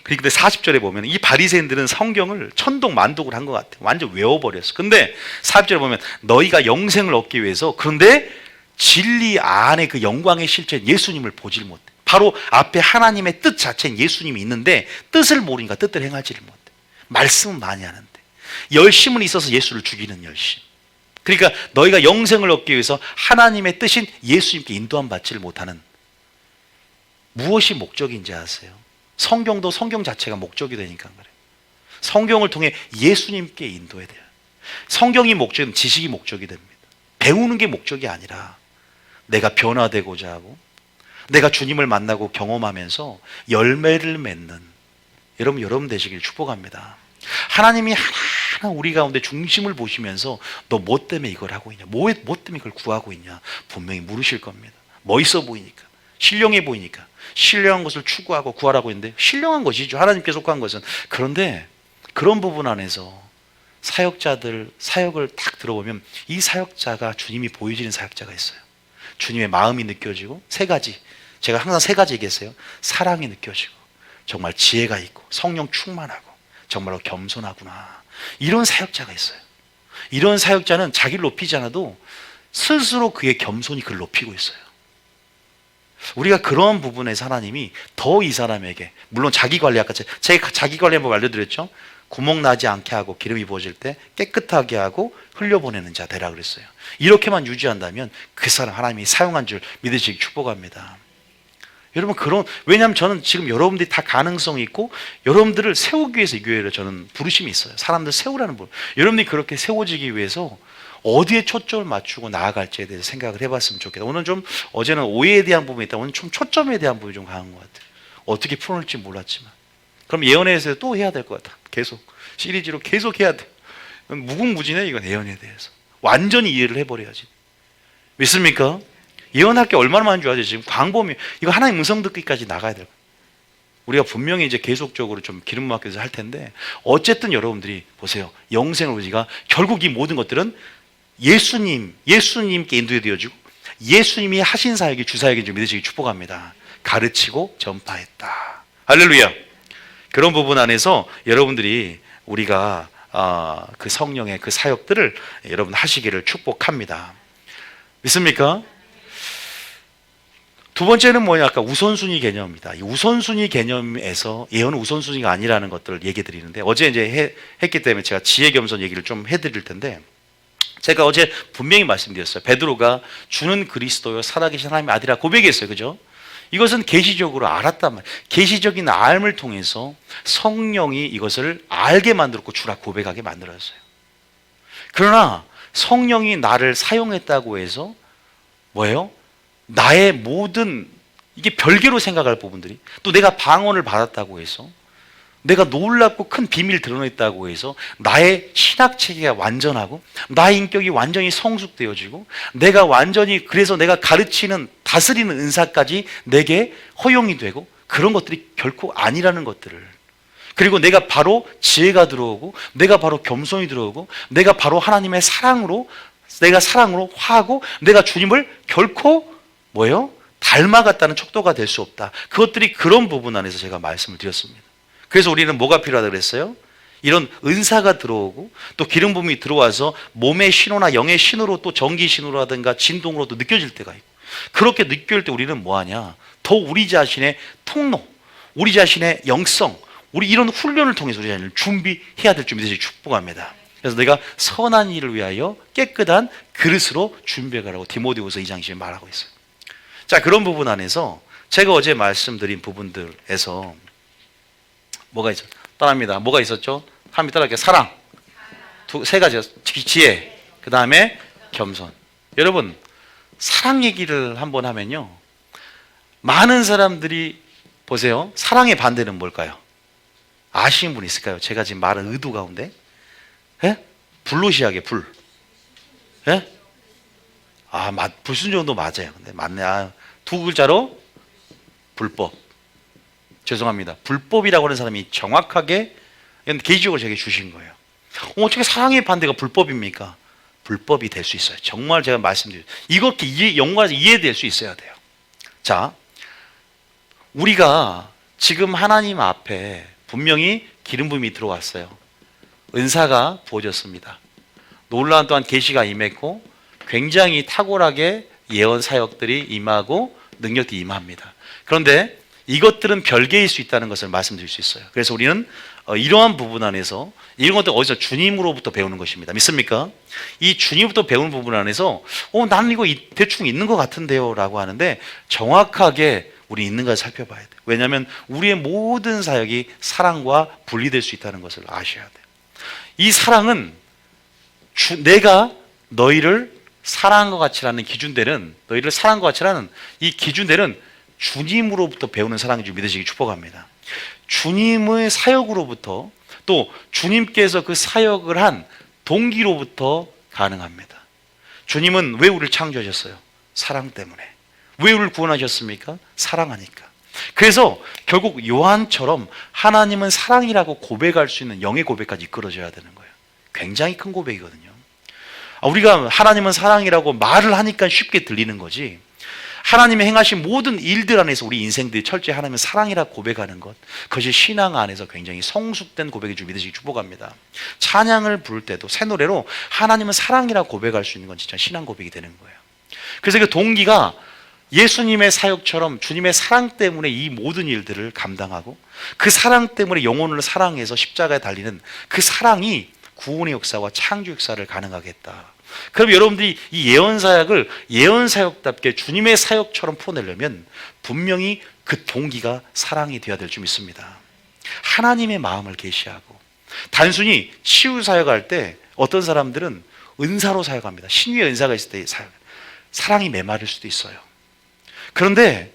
그런데 40절에 보면 이 바리새인들은 성경을 천독만독을 한 것 같아요. 완전 외워버렸어. 근데 40절에 보면 너희가 영생을 얻기 위해서 그런데 진리 안에 그 영광의 실체 예수님을 보질 못해. 바로 앞에 하나님의 뜻 자체인 예수님이 있는데 뜻을 모르니까 뜻대로 행하지를 못해. 말씀은 많이 하는데 열심은 있어서 예수를 죽이는 열심. 그러니까 너희가 영생을 얻기 위해서 하나님의 뜻인 예수님께 인도함 받지를 못하는, 무엇이 목적인지 아세요? 성경도 성경 자체가 목적이 되니까 그래요. 성경을 통해 예수님께 인도해야 돼요. 성경이 목적은 지식이 목적이 됩니다. 배우는 게 목적이 아니라 내가 변화되고자 하고 내가 주님을 만나고 경험하면서 열매를 맺는 여러분 되시길 축복합니다. 하나님이 하나하나 우리 가운데 중심을 보시면서 너 뭐 때문에 이걸 하고 있냐, 뭐 때문에 이걸 구하고 있냐 분명히 물으실 겁니다. 멋있어 보이니까, 신령해 보이니까 신령한 것을 추구하고 구하라고 했는데 신령한 것이죠. 하나님께 속한 것은. 그런데 그런 부분 안에서 사역자들 사역을 딱 들어보면 이 사역자가 주님이 보여지는 사역자가 있어요. 주님의 마음이 느껴지고 세 가지, 제가 항상 세 가지 얘기했어요. 사랑이 느껴지고 정말 지혜가 있고 성령 충만하고 정말로 겸손하구나. 이런 사역자가 있어요. 이런 사역자는 자기를 높이지 않아도 스스로 그의 겸손이 그를 높이고 있어요. 우리가 그런 부분에서 하나님이 더 이 사람에게, 물론 자기관리, 아까 제가 자기관리 한번 알려드렸죠. 구멍 나지 않게 하고 기름이 부어질 때 깨끗하게 하고 흘려보내는 자 되라 그랬어요. 이렇게만 유지한다면 그 사람 하나님이 사용한 줄 믿으시기 축복합니다. 여러분 왜냐하면 저는 지금 여러분들이 다 가능성이 있고 여러분들을 세우기 위해서 이 교회를 저는 부르심이 있어요. 사람들 세우라는 분. 여러분들이 그렇게 세워지기 위해서 어디에 초점을 맞추고 나아갈지에 대해서 생각을 해봤으면 좋겠다. 오늘 좀 어제는 오해에 대한 부분이 있다. 오늘 좀 초점에 대한 부분이 좀 강한 것 같아요. 어떻게 풀어낼지 몰랐지만. 그럼 예언에서 또 해야 될 것 같아. 계속 시리즈로 계속 해야 돼. 무궁무진해 이건 예언에 대해서. 완전히 이해를 해버려야지. 믿습니까? 예언할 게 얼마나 많은 줄 아세요? 지금 광범위, 이거 하나님 음성 듣기까지 나가야 돼요. 우리가 분명히 이제 계속적으로 좀 기름 막혀서 할 텐데 어쨌든 여러분들이 보세요. 영생을 우리가 결국 이 모든 것들은 예수님께 인도되어지고 예수님이 하신 사역이 주사역인 줄 믿으시기 축복합니다. 가르치고 전파했다. 할렐루야. 그런 부분 안에서 여러분들이 우리가 그 성령의 그 사역들을 여러분 하시기를 축복합니다. 믿습니까? 두 번째는 뭐냐? 아까 우선순위 개념입니다. 이 우선순위 개념에서 예언은 우선순위가 아니라는 것들을 얘기 드리는데 어제 이제 했기 때문에 제가 지혜 겸손 얘기를 좀 해드릴 텐데 제가 어제 분명히 말씀드렸어요. 베드로가 주는 그리스도요 살아계신 하나님의 아들이라 고백했어요. 그죠? 이것은 계시적으로 알았단 말이에요. 계시적인 알을 통해서 성령이 이것을 알게 만들었고 주라 고백하게 만들었어요. 그러나 성령이 나를 사용했다고 해서 뭐예요? 나의 모든 이게 별개로 생각할 부분들이, 또 내가 방언을 받았다고 해서 내가 놀랍고 큰 비밀을 드러냈다고 해서 나의 신학 체계가 완전하고 나의 인격이 완전히 성숙되어지고 내가 완전히 그래서 내가 가르치는 다스리는 은사까지 내게 허용이 되고 그런 것들이 결코 아니라는 것들을, 그리고 내가 바로 지혜가 들어오고 내가 바로 겸손이 들어오고 내가 바로 하나님의 사랑으로 화하고 내가 주님을 결코 뭐예요? 닮아갔다는 척도가 될 수 없다. 그것들이 그런 부분 안에서 제가 말씀을 드렸습니다. 그래서 우리는 뭐가 필요하다고 그랬어요? 이런 은사가 들어오고 또 기름 부음이 들어와서 몸의 신호나 영의 신호로 또 전기 신호라든가 진동으로 또 느껴질 때가 있고, 그렇게 느낄 때 우리는 뭐하냐? 더 우리 자신의 통로, 우리 자신의 영성, 우리 이런 훈련을 통해서 우리 자신을 준비해야 될 줄 믿으시기 축복합니다. 그래서 내가 선한 일을 위하여 깨끗한 그릇으로 준비해가라고 디모데후서 2장 10에 말하고 있어요. 자, 그런 부분 안에서 제가 어제 말씀드린 부분들에서 뭐가 있었죠? 따라합니다. 뭐가 있었죠? 한번 따라할게요. 사랑. 세 가지. 지혜. 그 다음에 겸손. 여러분, 사랑 얘기를 한번 하면요, 많은 사람들이 보세요. 사랑의 반대는 뭘까요? 아시는 분 있을까요? 제가 지금 말한 의도 가운데. 예? 불로시하게 불. 예? 불순종도 맞아요. 근데 맞네. 두 글자로 불법. 죄송합니다. 불법이라고 하는 사람이 정확하게 개인적으로 제게 주신 거예요. 어떻게 사랑의 반대가 불법입니까? 불법이 될 수 있어요. 정말 제가 말씀드려요. 이렇게 연관해서 이해될 수 있어야 돼요. 자, 우리가 지금 하나님 앞에 분명히 기름 부음이 들어왔어요. 은사가 부어졌습니다. 놀라운 또한 계시가 임했고 굉장히 탁월하게 예언 사역들이 임하고 능력들이 임합니다. 그런데 이것들은 별개일 수 있다는 것을 말씀드릴 수 있어요. 그래서 우리는 이러한 부분 안에서 이런 것들 어디서 주님으로부터 배우는 것입니다. 믿습니까? 이 주님부터 배우는 부분 안에서 나는 이거 대충 있는 것 같은데요 라고 하는데 정확하게 우리 있는가 살펴봐야 돼요. 왜냐하면 우리의 모든 사역이 사랑과 분리될 수 있다는 것을 아셔야 돼요. 이 사랑은 내가 너희를 사랑한 것 같이라는 기준대는, 너희를 사랑한 것 같이라는 이 기준대는 주님으로부터 배우는 사랑인 줄 믿으시기 축복합니다. 주님의 사역으로부터, 또 주님께서 그 사역을 한 동기로부터 가능합니다. 주님은 왜 우리를 창조하셨어요? 사랑 때문에. 왜 우리를 구원하셨습니까? 사랑하니까. 그래서 결국 요한처럼 하나님은 사랑이라고 고백할 수 있는 영의 고백까지 이끌어져야 되는 거예요. 굉장히 큰 고백이거든요. 우리가 하나님은 사랑이라고 말을 하니까 쉽게 들리는 거지, 하나님의 행하신 모든 일들 안에서 우리 인생들이 철저히 하나님은 사랑이라고 고백하는 것, 그것이 신앙 안에서 굉장히 성숙된 고백인 줄 믿으시기 축복합니다. 찬양을 부를 때도 새 노래로 하나님은 사랑이라고 고백할 수 있는 건 진짜 신앙 고백이 되는 거예요. 그래서 그 동기가 예수님의 사역처럼 주님의 사랑 때문에 이 모든 일들을 감당하고 그 사랑 때문에 영혼을 사랑해서 십자가에 달리는 그 사랑이 구원의 역사와 창조 역사를 가능하게 했다. 그럼 여러분들이 이 예언사역을 예언사역답게 주님의 사역처럼 풀어내려면 분명히 그 동기가 사랑이 되어야 될 줄 믿습니다. 하나님의 마음을 계시하고, 단순히 치유사역할 때 어떤 사람들은 은사로 사역합니다. 신유의 은사가 있을 때 사랑이 메마를 수도 있어요. 그런데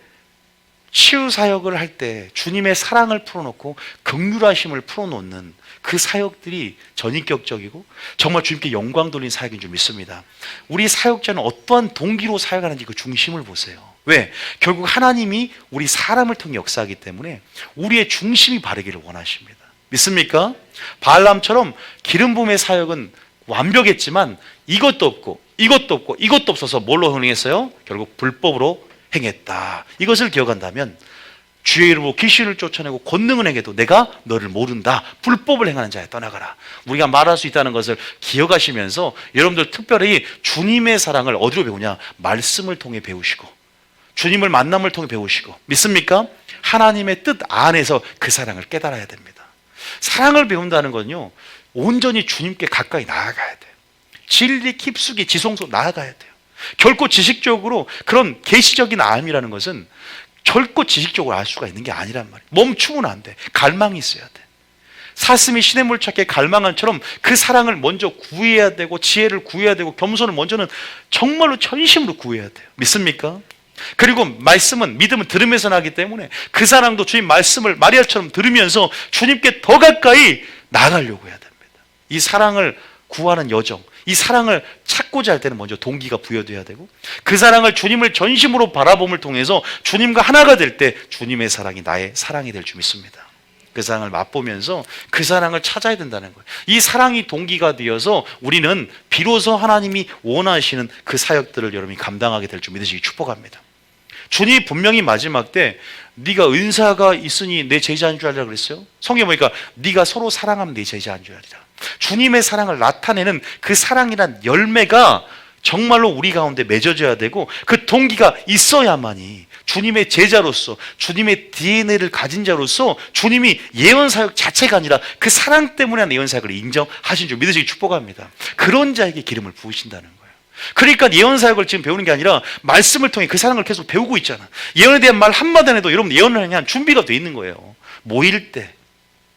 치유사역을 할 때 주님의 사랑을 풀어놓고 긍휼하심을 풀어놓는 그 사역들이 전인격적이고 정말 주님께 영광 돌린 사역인 줄 믿습니다. 우리 사역자는 어떠한 동기로 사역하는지 그 중심을 보세요. 왜? 결국 하나님이 우리 사람을 통해 역사하기 때문에 우리의 중심이 바르기를 원하십니다. 믿습니까? 바알람처럼 기름 부음의 사역은 완벽했지만 이것도 없고 이것도 없고 이것도 없어서 뭘로 행했어요? 결국 불법으로 행했다. 이것을 기억한다면 주의 이름으로 귀신을 쫓아내고 권능을 행해도 내가 너를 모른다. 불법을 행하는 자에 떠나가라. 우리가 말할 수 있다는 것을 기억하시면서 여러분들 특별히 주님의 사랑을 어디로 배우냐? 말씀을 통해 배우시고 주님을 만남을 통해 배우시고, 믿습니까? 하나님의 뜻 안에서 그 사랑을 깨달아야 됩니다. 사랑을 배운다는 건요, 온전히 주님께 가까이 나아가야 돼요. 진리 깊숙이 지성소 나아가야 돼요. 결코 지식적으로 그런 계시적인 암이라는 것은 결코 지식적으로 알 수가 있는 게 아니란 말이에요. 멈추면 안 돼. 갈망이 있어야 돼. 사슴이 시냇물 찾기에 갈망한처럼 그 사랑을 먼저 구해야 되고, 지혜를 구해야 되고, 겸손을 먼저는 정말로 전심으로 구해야 돼요. 믿습니까? 그리고 말씀은, 믿음은 들으면서 나기 때문에 그 사랑도 주님 말씀을 마리아처럼 들으면서 주님께 더 가까이 나가려고 해야 됩니다. 이 사랑을 구하는 여정, 이 사랑을 찾고자 할 때는 먼저 동기가 부여돼야 되고, 그 사랑을 주님을 전심으로 바라봄을 통해서 주님과 하나가 될 때 주님의 사랑이 나의 사랑이 될 줄 믿습니다. 그 사랑을 맛보면서 그 사랑을 찾아야 된다는 거예요. 이 사랑이 동기가 되어서 우리는 비로소 하나님이 원하시는 그 사역들을 여러분이 감당하게 될 줄 믿으시기 축복합니다. 주님이 분명히 마지막 때 네가 은사가 있으니 내 제자인 줄 알라 그랬어요. 성경에 보니까 네가 서로 사랑하면 내 제자인 줄 알리라. 주님의 사랑을 나타내는 그 사랑이란 열매가 정말로 우리 가운데 맺어져야 되고, 그 동기가 있어야만이 주님의 제자로서 주님의 DNA를 가진 자로서 주님이 예언사역 자체가 아니라 그 사랑 때문에 한 예언사역을 인정하신 줄 믿으시기 축복합니다. 그런 자에게 기름을 부으신다는 거예요. 그러니까 예언 사역을 지금 배우는 게 아니라 말씀을 통해 그 사랑을 계속 배우고 있잖아. 예언에 대한 말 한마디 안 해도 여러분 예언을 그냥 준비가 돼 있는 거예요. 모일 때,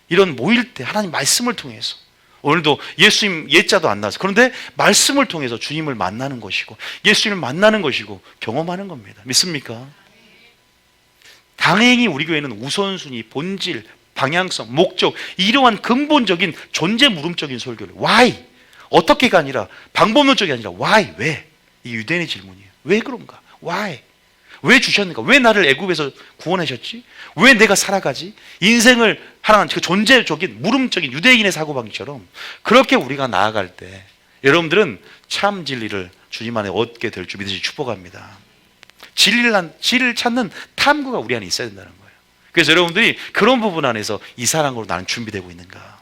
이런 모일 때 하나님 말씀을 통해서, 오늘도 예수님 예자도 안 나와서, 그런데 말씀을 통해서 주님을 만나는 것이고 예수님을 만나는 것이고 경험하는 겁니다. 믿습니까? 당연히 우리 교회는 우선순위, 본질, 방향성, 목적, 이러한 근본적인 존재 물음적인 설교를 why, 어떻게가 아니라 방법론적이 아니라 why, 왜? 이게 유대인의 질문이에요. 왜 그런가? why? 왜 주셨는가? 왜 나를 애굽에서 구원하셨지? 왜 내가 살아가지? 인생을 하나는 그 존재적인 물음적인 유대인의 사고방식처럼 그렇게 우리가 나아갈 때 여러분들은 참 진리를 주님 안에 얻게 될 줄 믿으시 축복합니다. 진리를 찾는 탐구가 우리 안에 있어야 된다는 거예요. 그래서 여러분들이 그런 부분 안에서 이 사랑으로 나는 준비되고 있는가?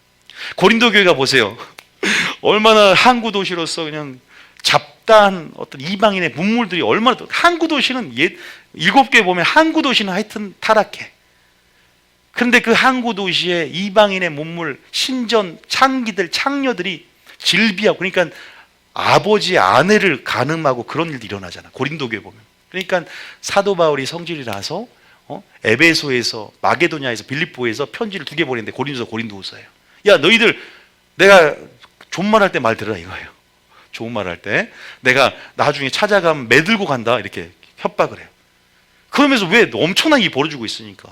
고린도 교회가 보세요. 얼마나 항구 도시로서 그냥 잡다한 어떤 이방인의 문물들이 얼마나, 항구 도시는 7개 보면 항구 도시는 하여튼 타락해. 그런데 그 항구 도시에 이방인의 문물, 신전, 창기들, 창녀들이 질비하고, 그러니까 아버지의 아내를 간음하고 그런 일도 일어나잖아. 고린도 교회 보면. 그러니까 사도 바울이 성질이 나서 에베소에서, 마게도냐에서, 빌립보에서 편지를 2개 보냈는데 고린도서, 고린도후서예요. 야, 너희들 내가 좋은 말 할 때 말 들으라 이거예요. 좋은 말 할 때 내가 나중에 찾아가면 매들고 간다 이렇게 협박을 해요. 그러면서 왜 엄청난 일이 벌어지고 있으니까.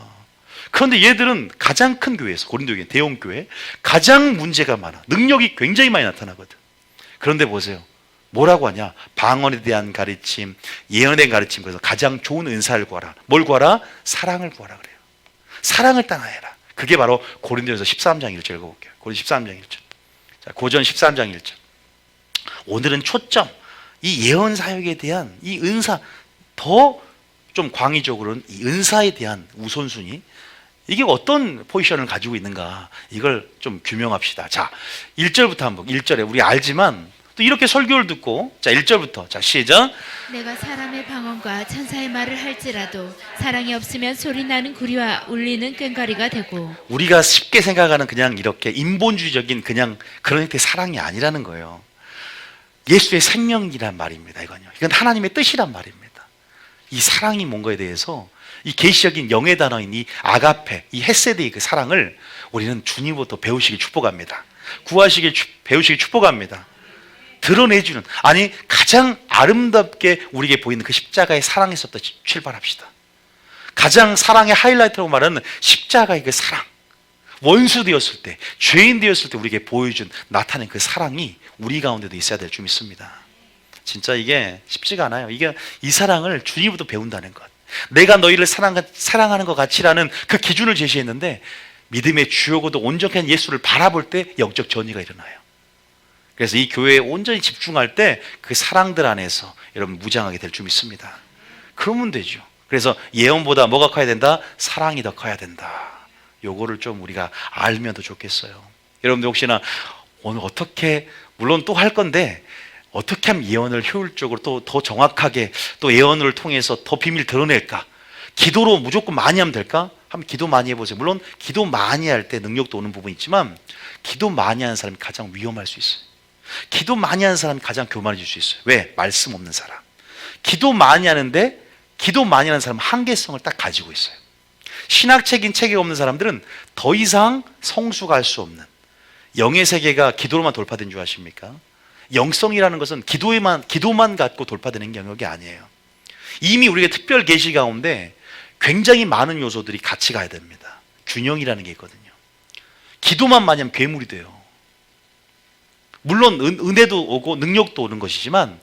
그런데 얘들은 가장 큰 교회에서, 고린도 교회 대형 교회, 가장 문제가 많아. 능력이 굉장히 많이 나타나거든. 그런데 보세요. 뭐라고 하냐? 방언에 대한 가르침, 예언에 대한 가르침. 그래서 가장 좋은 은사를 구하라. 뭘 구하라? 사랑을 구하라 그래요. 사랑을 따라해라. 그게 바로 고린도전서 13장 1절 읽어볼게요. 고린도 13장 1절. 자, 고전 13장 1절. 오늘은 초점, 이 예언 사역에 대한 이 은사, 더 좀 광의적으로는 이 은사에 대한 우선순위, 이게 어떤 포지션을 가지고 있는가, 이걸 좀 규명합시다. 자, 1절부터 한번, 1절에 우리 알지만 또 이렇게 설교를 듣고, 자, 1절부터, 자, 시작. 내가 사람의 방언과 천사의 말을 할지라도 사랑이 없으면 소리나는 구리와 울리는 꽹과리가 되고. 우리가 쉽게 생각하는 그냥 이렇게 인본주의적인 그냥 그런 형태의 사랑이 아니라는 거예요. 예수의 생명이란 말입니다. 이건요. 이건 하나님의 뜻이란 말입니다. 이 사랑이 뭔가에 대해서 이 계시적인 영의 단어인 이 아가페, 이 헤세드의 그 사랑을 우리는 주님부터 배우시길 축복합니다. 배우시길 축복합니다. 드러내주는, 아니 가장 아름답게 우리에게 보이는 그 십자가의 사랑에서부터 출발합시다. 가장 사랑의 하이라이트라고 말하는 십자가의 그 사랑, 원수 되었을 때, 죄인 되었을 때 우리에게 보여준, 나타낸 그 사랑이 우리 가운데도 있어야 될 줄 믿습니다. 진짜 이게 쉽지가 않아요. 이 사랑을 주님부터 배운다는 것, 내가 너희를 사랑하는 것 같이라는 그 기준을 제시했는데, 믿음의 주요고도 온전한 예수를 바라볼 때 영적 전이가 일어나요. 그래서 이 교회에 온전히 집중할 때 그 사랑들 안에서 여러분 무장하게 될 줄 믿습니다. 그러면 되죠. 그래서 예언보다 뭐가 커야 된다? 사랑이 더 커야 된다. 요거를 좀 우리가 알면 더 좋겠어요. 여러분들 혹시나 오늘 어떻게, 물론 또 할 건데 어떻게 하면 예언을 효율적으로 또 더 정확하게 또 예언을 통해서 더 비밀 드러낼까? 기도로 무조건 많이 하면 될까? 한번 기도 많이 해보세요. 물론 기도 많이 할 때 능력도 오는 부분이 있지만 기도 많이 하는 사람이 가장 위험할 수 있어요. 기도 많이 하는 사람이 가장 교만해질 수 있어요. 왜? 말씀 없는 사람. 기도 많이 하는데 기도 많이 하는 사람은 한계성을 딱 가지고 있어요. 신학적인 체계가 없는 사람들은 더 이상 성숙할 수 없는, 영의 세계가 기도로만 돌파된 줄 아십니까? 영성이라는 것은 기도만 갖고 돌파되는 영역이 아니에요. 이미 우리가 특별 계시 가운데 굉장히 많은 요소들이 같이 가야 됩니다. 균형이라는 게 있거든요. 기도만 많이 하면 괴물이 돼요. 물론 은혜도 오고 능력도 오는 것이지만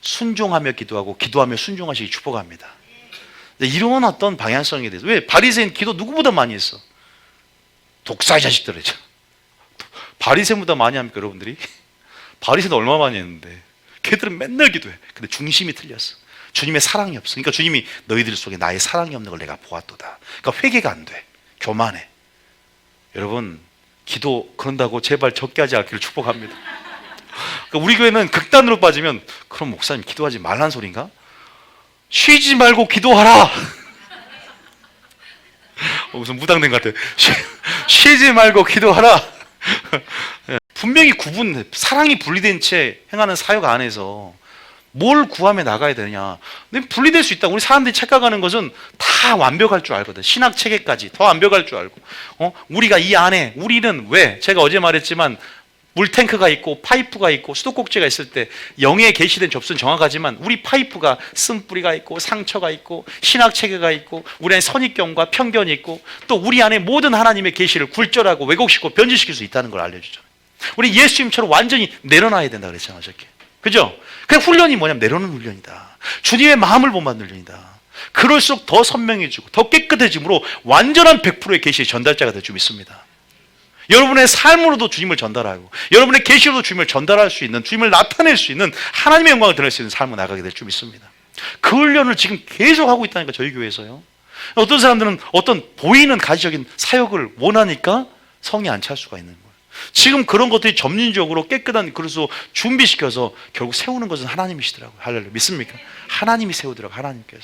순종하며 기도하고 기도하며 순종하시기 축복합니다. 이런 어떤 방향성에 대해서, 왜? 바리새인 기도 누구보다 많이 했어. 독사의 자식들이죠. 바리새인보다 많이 합니까 여러분들이? 바리새인 얼마 많이 했는데 걔들은 맨날 기도해. 근데 중심이 틀렸어. 주님의 사랑이 없어. 그러니까 주님이 너희들 속에 나의 사랑이 없는 걸 내가 보았도다. 그러니까 회개가 안 돼. 교만해. 여러분, 기도 그런다고 제발 적게 하지 않기를 축복합니다. 그러니까 우리 교회는 극단으로 빠지면, 그럼 목사님 기도하지 말란 소린가? 쉬지 말고 기도하라. 무슨 무당된 것 같아. 쉬지 말고 기도하라. 분명히 사랑이 분리된 채 행하는 사역 안에서 뭘 구하며 나가야 되느냐. 근데 분리될 수 있다. 우리 사람들이 착각하는 것은 다 완벽할 줄 알거든. 신학 체계까지 더 완벽할 줄 알고. 우리가 이 안에, 우리는 왜? 제가 어제 말했지만 물탱크가 있고 파이프가 있고 수도꼭지가 있을 때 영에 계시된 접수는 정확하지만 우리 파이프가 쓴뿌리가 있고 상처가 있고 신학 체계가 있고 우리 안에 선입견과 편견이 있고 또 우리 안에 모든 하나님의 계시를 굴절하고 왜곡시키고 변질시킬 수 있다는 걸 알려주잖아요. 우리 예수님처럼 완전히 내려놔야 된다 그랬잖아요. 저렇게. 그죠? 그 훈련이 뭐냐면 내려놓는 훈련이다. 주님의 마음을 본받는 훈련이다. 그럴수록 더 선명해지고 더 깨끗해짐으로 완전한 100%의 계시의 전달자가 될 줄 믿습니다. 여러분의 삶으로도 주님을 전달하고 여러분의 계시로도 주님을 전달할 수 있는, 주님을 나타낼 수 있는, 하나님의 영광을 드러낼 수 있는 삶을 나가게 될 줄 믿습니다. 그 훈련을 지금 계속 하고 있다니까, 저희 교회에서요. 어떤 사람들은 어떤 보이는 가시적인 사역을 원하니까 성이 안 찰 수가 있는 거예요. 지금 그런 것들이 점진적으로 깨끗한 그릇으로 준비시켜서 결국 세우는 것은 하나님이시더라고요. 할렐루야. 믿습니까? 하나님이 세우더라고요. 하나님께서.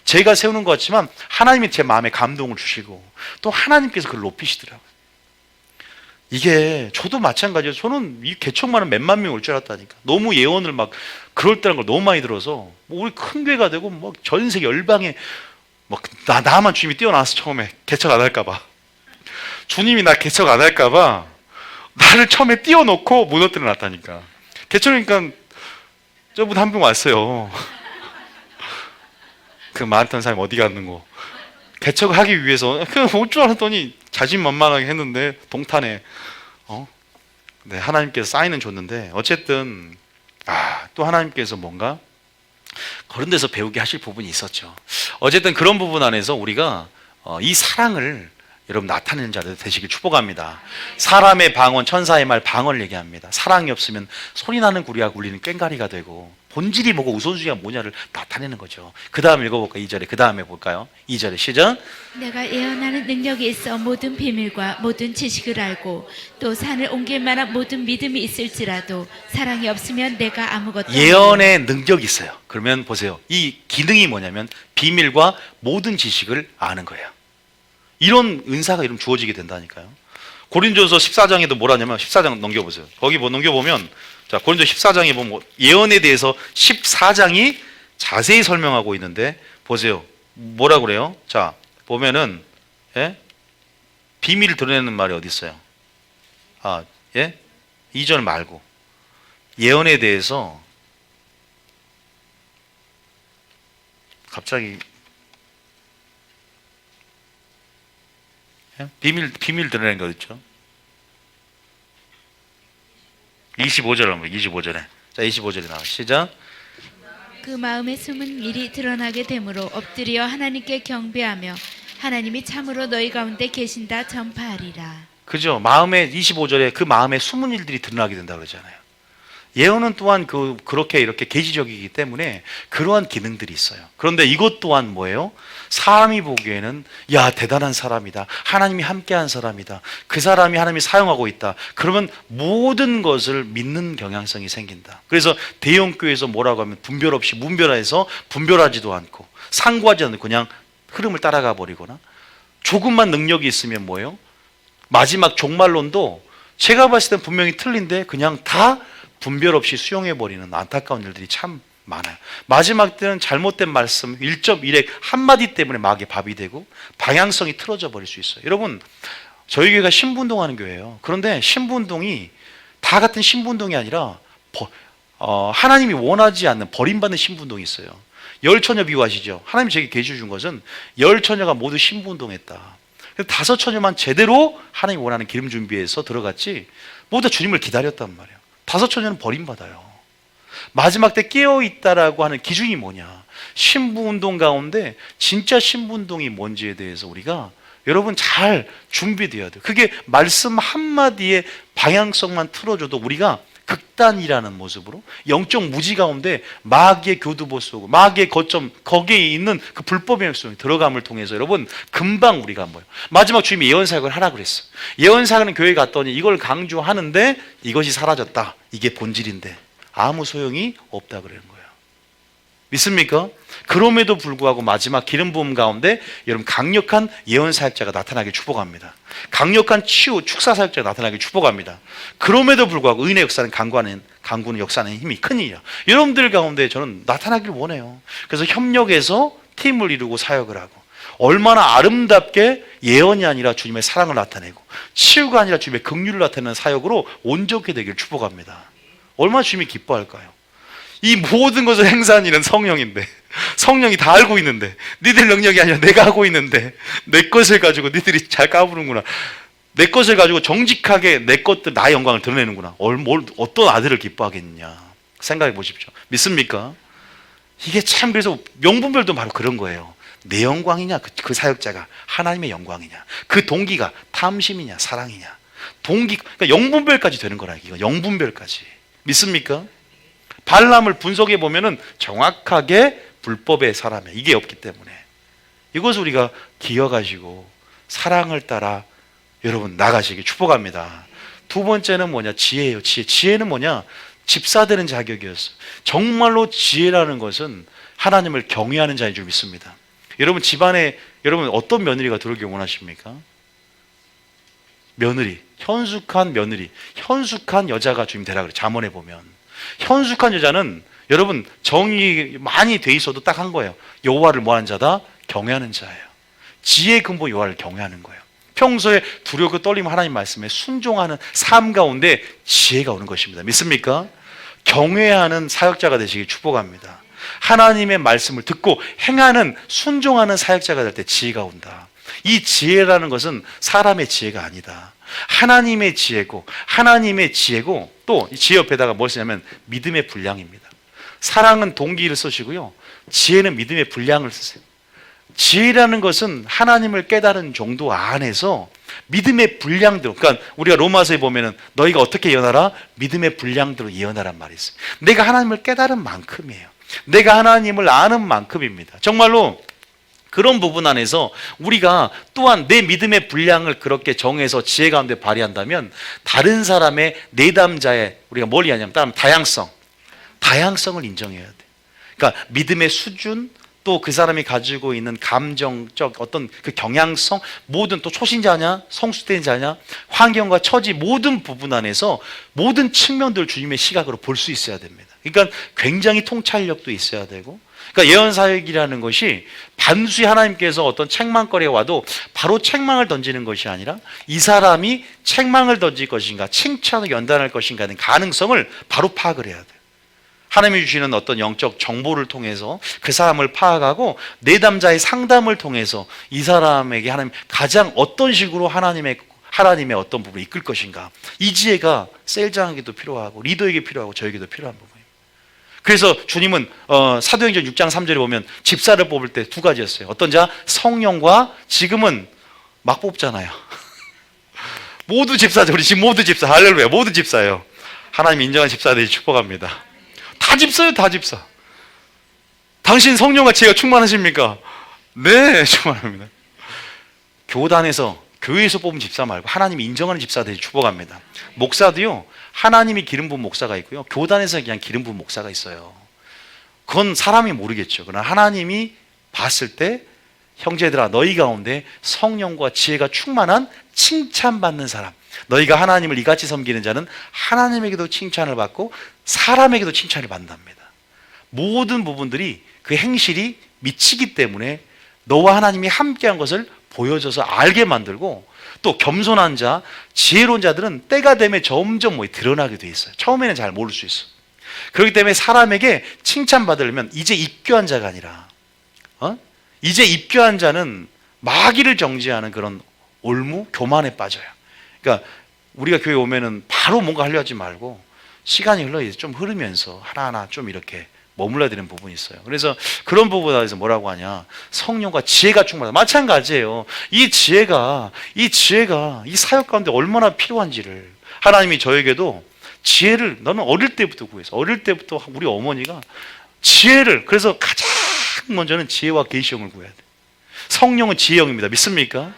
제가 세우는 것 같지만 하나님이 제 마음에 감동을 주시고 또 하나님께서 그걸 높이시더라고요. 이게 저도 마찬가지예요. 저는 이 개척만은 몇만 명 올 줄 알았다니까. 너무 예언을 막 그럴 때란 걸 너무 많이 들어서 우리 큰 교회가 되고 뭐 전 세계 열방에 나만 주님이 뛰어나와서 처음에 개척 안 할까 봐. 주님이 나 개척 안 할까 봐 나를 처음에 띄워놓고 무너뜨려 놨다니까. 개척이니까 저분 한 분 왔어요. 그 많던 사람이 어디 갔는고. 개척을 하기 위해서 그냥 올 줄 알았더니 자신만만하게 했는데 동탄에 네, 하나님께서 사인은 줬는데 어쨌든 또 하나님께서 뭔가 그런 데서 배우게 하실 부분이 있었죠. 어쨌든 그런 부분 안에서 우리가 이 사랑을 여러분 나타내는 자들 되시길 축복합니다. 사람의 방언, 천사의 말, 방언을 얘기합니다. 사랑이 없으면 소리나는 구리가 굴리는 꽹가리가 되고 본질이 뭐고 우선순위가 뭐냐를 나타내는 거죠. 그 다음 읽어볼까요? 2절에. 그 다음에 볼까요? 2절에 시작. 내가 예언하는 능력이 있어 모든 비밀과 모든 지식을 알고 또 산을 옮길 만한 모든 믿음이 있을지라도 사랑이 없으면 내가 아무것도 예언의 능력이 있어요. 그러면 보세요. 이 기능이 뭐냐면 비밀과 모든 지식을 아는 거예요. 이런 은사가 이름 주어지게 된다니까요. 고린도서 14장에도 뭐라냐면 14장 넘겨보세요. 거기 뭐 넘겨보면 자, 고린도 14장에 보면 예언에 대해서 14장이 자세히 설명하고 있는데 보세요. 뭐라 그래요? 자, 보면은 비밀을 드러내는 말이 어디 있어요? 2절 말고 예언에 대해서 갑자기 비밀 드러내는 거 있죠? 25절 한번 25절에. 자, 25절에 나와. 시작. 그 마음의 숨은 미리 드러나게 되므로 엎드려 하나님께 경배하며 하나님이 참으로 너희 가운데 계신다 전파하리라. 그죠? 마음의 25절에 그 마음의 숨은 일들이 드러나게 된다 그러잖아요. 예언은 또한 그렇게 이렇게 계시적이기 때문에 그러한 기능들이 있어요. 그런데 이것 또한 뭐예요? 사람이 보기에는 야 대단한 사람이다. 하나님이 함께한 사람이다. 그 사람이 하나님이 사용하고 있다. 그러면 모든 것을 믿는 경향성이 생긴다. 그래서 대형교회에서 뭐라고 하면 분별 없이 문별해서 분별하지도 않고 상고하지 않고 그냥 흐름을 따라가 버리거나 조금만 능력이 있으면 뭐예요? 마지막 종말론도 제가 봤을 땐 분명히 틀린데 그냥 다 분별 없이 수용해버리는 안타까운 일들이 참 많아요. 마지막 때는 잘못된 말씀 1.1획 한마디 때문에 마귀의 밥이 되고 방향성이 틀어져 버릴 수 있어요. 여러분 저희 교회가 신부운동하는 교회예요. 그런데 신부운동이 다 같은 신부운동이 아니라 하나님이 원하지 않는 버림받는 신부운동이 있어요. 열처녀 비유하시죠. 하나님이 제게 계시 준 것은 열처녀가 모두 신부운동했다. 5처녀만 제대로 하나님이 원하는 기름 준비해서 들어갔지 모두 주님을 기다렸단 말이에요. 5처녀는 버림받아요. 마지막 때 깨어있다라고 하는 기준이 뭐냐? 신부운동 가운데 진짜 신부운동이 뭔지에 대해서 우리가 여러분 잘 준비되어야 돼요. 그게 말씀 한마디에 방향성만 틀어줘도 우리가 극단이라는 모습으로 영적 무지 가운데 마귀의 교두보 속 마귀의 거점 거기에 있는 그 불법의 속에 들어감을 통해서 여러분 금방 우리가 뭐예요? 마지막 주님이 예언사역을 하라 그랬어요. 예언사역은 교회 갔더니 이걸 강조하는데 이것이 사라졌다. 이게 본질인데 아무 소용이 없다 그러는 거예요. 믿습니까? 그럼에도 불구하고 마지막 기름 부음 가운데 여러분 강력한 예언 사역자가 나타나길 축복합니다. 강력한 치유 축사 사역자가 나타나길 축복합니다. 그럼에도 불구하고 은혜 역사는 강구는 역사는 힘이 크니요. 여러분들 가운데 저는 나타나길 원해요. 그래서 협력해서 팀을 이루고 사역을 하고 얼마나 아름답게 예언이 아니라 주님의 사랑을 나타내고 치유가 아니라 주님의 긍휼을 나타내는 사역으로 온전케 되길 축복합니다. 얼마나 주님이 기뻐할까요? 이 모든 것을 행사한 이는 성령인데 성령이 다 알고 있는데 니들 능력이 아니라 내가 하고 있는데 내 것을 가지고 니들이 잘 까부는구나. 내 것을 가지고 정직하게 내 것들 나의 영광을 드러내는구나. 어떤 아들을 기뻐하겠냐 생각해 보십시오. 믿습니까? 이게 참 그래서 명분별도 바로 그런 거예요. 내 영광이냐 그 사역자가 하나님의 영광이냐 그 동기가 탐심이냐 사랑이냐 동기 그러니까 영분별까지 되는 거라 이거 영분별까지 믿습니까? 발람을 분석해 보면은 정확하게 불법의 사람이에요. 이게 없기 때문에 이것을 우리가 기억하시고 사랑을 따라 여러분 나가시기 축복합니다. 두 번째는 뭐냐? 지혜예요. 지혜는 뭐냐? 집사 되는 자격이었어요. 정말로 지혜라는 것은 하나님을 경외하는 자인 줄 믿습니다. 여러분 집안에 여러분 어떤 며느리가 들어오길 원하십니까? 며느리, 현숙한 며느리, 현숙한 여자가 주님 되라 그래. 잠언에 보면 현숙한 여자는 여러분 정이 많이 돼 있어도 딱 한 거예요. 여호와를 뭐하는 자다? 경외하는 자예요. 지혜의 근본 여호와를 경외하는 거예요. 평소에 두려움과 떨림 하나님 말씀에 순종하는 삶 가운데 지혜가 오는 것입니다. 믿습니까? 경외하는 사역자가 되시길 축복합니다. 하나님의 말씀을 듣고 행하는 순종하는 사역자가 될 때 지혜가 온다. 이 지혜라는 것은 사람의 지혜가 아니다. 하나님의 지혜고 또 지혜 옆에다가 뭘 쓰냐면 믿음의 분량입니다. 사랑은 동기를 쓰시고요. 지혜는 믿음의 분량을 쓰세요. 지혜라는 것은 하나님을 깨달은 정도 안에서 믿음의 분량대로 그러니까 우리가 로마서에 보면은 너희가 어떻게 예언하라? 믿음의 분량대로 예언하란 말이 있어요. 내가 하나님을 깨달은 만큼이에요. 내가 하나님을 아는 만큼입니다. 정말로 그런 부분 안에서 우리가 또한 내 믿음의 분량을 그렇게 정해서 지혜 가운데 발휘한다면 다른 사람의 내담자의 우리가 뭘 이해하냐면 다양성을 인정해야 돼. 그러니까 믿음의 수준 또 그 사람이 가지고 있는 감정적 어떤 그 경향성 모든 또 초신자냐 성숙된 자냐 환경과 처지 모든 부분 안에서 모든 측면들을 주님의 시각으로 볼 수 있어야 됩니다. 그러니까 굉장히 통찰력도 있어야 되고 그러니까 예언사역이라는 것이 반드시 하나님께서 어떤 책망거리가 와도 바로 책망을 던지는 것이 아니라 이 사람이 책망을 던질 것인가 칭찬을 연단할 것인가 하는 가능성을 바로 파악을 해야 돼요. 하나님이 주시는 어떤 영적 정보를 통해서 그 사람을 파악하고 내담자의 상담을 통해서 이 사람에게 하나님 가장 어떤 식으로 하나님의 어떤 부분을 이끌 것인가 이 지혜가 세일장에게도 필요하고 리더에게 필요하고 저에게도 필요한 부분입니다. 그래서 주님은 사도행전 6장 3절에 보면 집사를 뽑을 때 두 가지였어요. 어떤 자? 성령과 지금은 막 뽑잖아요. 모두 집사죠. 우리 지금 모두 집사. 할렐루야. 모두 집사예요. 하나님 인정한 집사들이 축복합니다. 다 집사예요. 다 집사. 당신 성령과 지혜가 충만하십니까? 네, 충만합니다. 교단에서 교회에서 뽑은 집사 말고 하나님이 인정하는 집사들이 축복합니다. 목사도요. 하나님이 기름 부은 목사가 있고요. 교단에서 그냥 기름 부은 목사가 있어요. 그건 사람이 모르겠죠. 그러나 하나님이 봤을 때 형제들아 너희 가운데 성령과 지혜가 충만한 칭찬받는 사람 너희가 하나님을 이같이 섬기는 자는 하나님에게도 칭찬을 받고 사람에게도 칭찬을 받는답니다. 모든 부분들이 그 행실이 미치기 때문에 너와 하나님이 함께한 것을 보여줘서 알게 만들고 또 겸손한 자, 지혜로운 자들은 때가 되면 점점 드러나게 돼 있어요. 처음에는 잘 모를 수 있어. 그렇기 때문에 사람에게 칭찬받으려면 이제 입교한 자가 아니라 이제 입교한 자는 마귀를 정죄하는 그런 올무, 교만에 빠져요. 그러니까 우리가 교회 오면은 바로 뭔가 하려 하지 말고 시간이 좀 흐르면서 하나하나 좀 이렇게 머물러야 되는 부분이 있어요. 그래서 그런 부분에서 뭐라고 하냐 성령과 지혜가 충만하다. 마찬가지예요. 이 지혜가 이 사역 가운데 얼마나 필요한지를 하나님이 저에게도 지혜를 너는 어릴 때부터 구해서 어릴 때부터 우리 어머니가 지혜를 그래서 가장 먼저는 지혜와 계시형을 구해야 돼. 성령은 지혜형입니다. 믿습니까?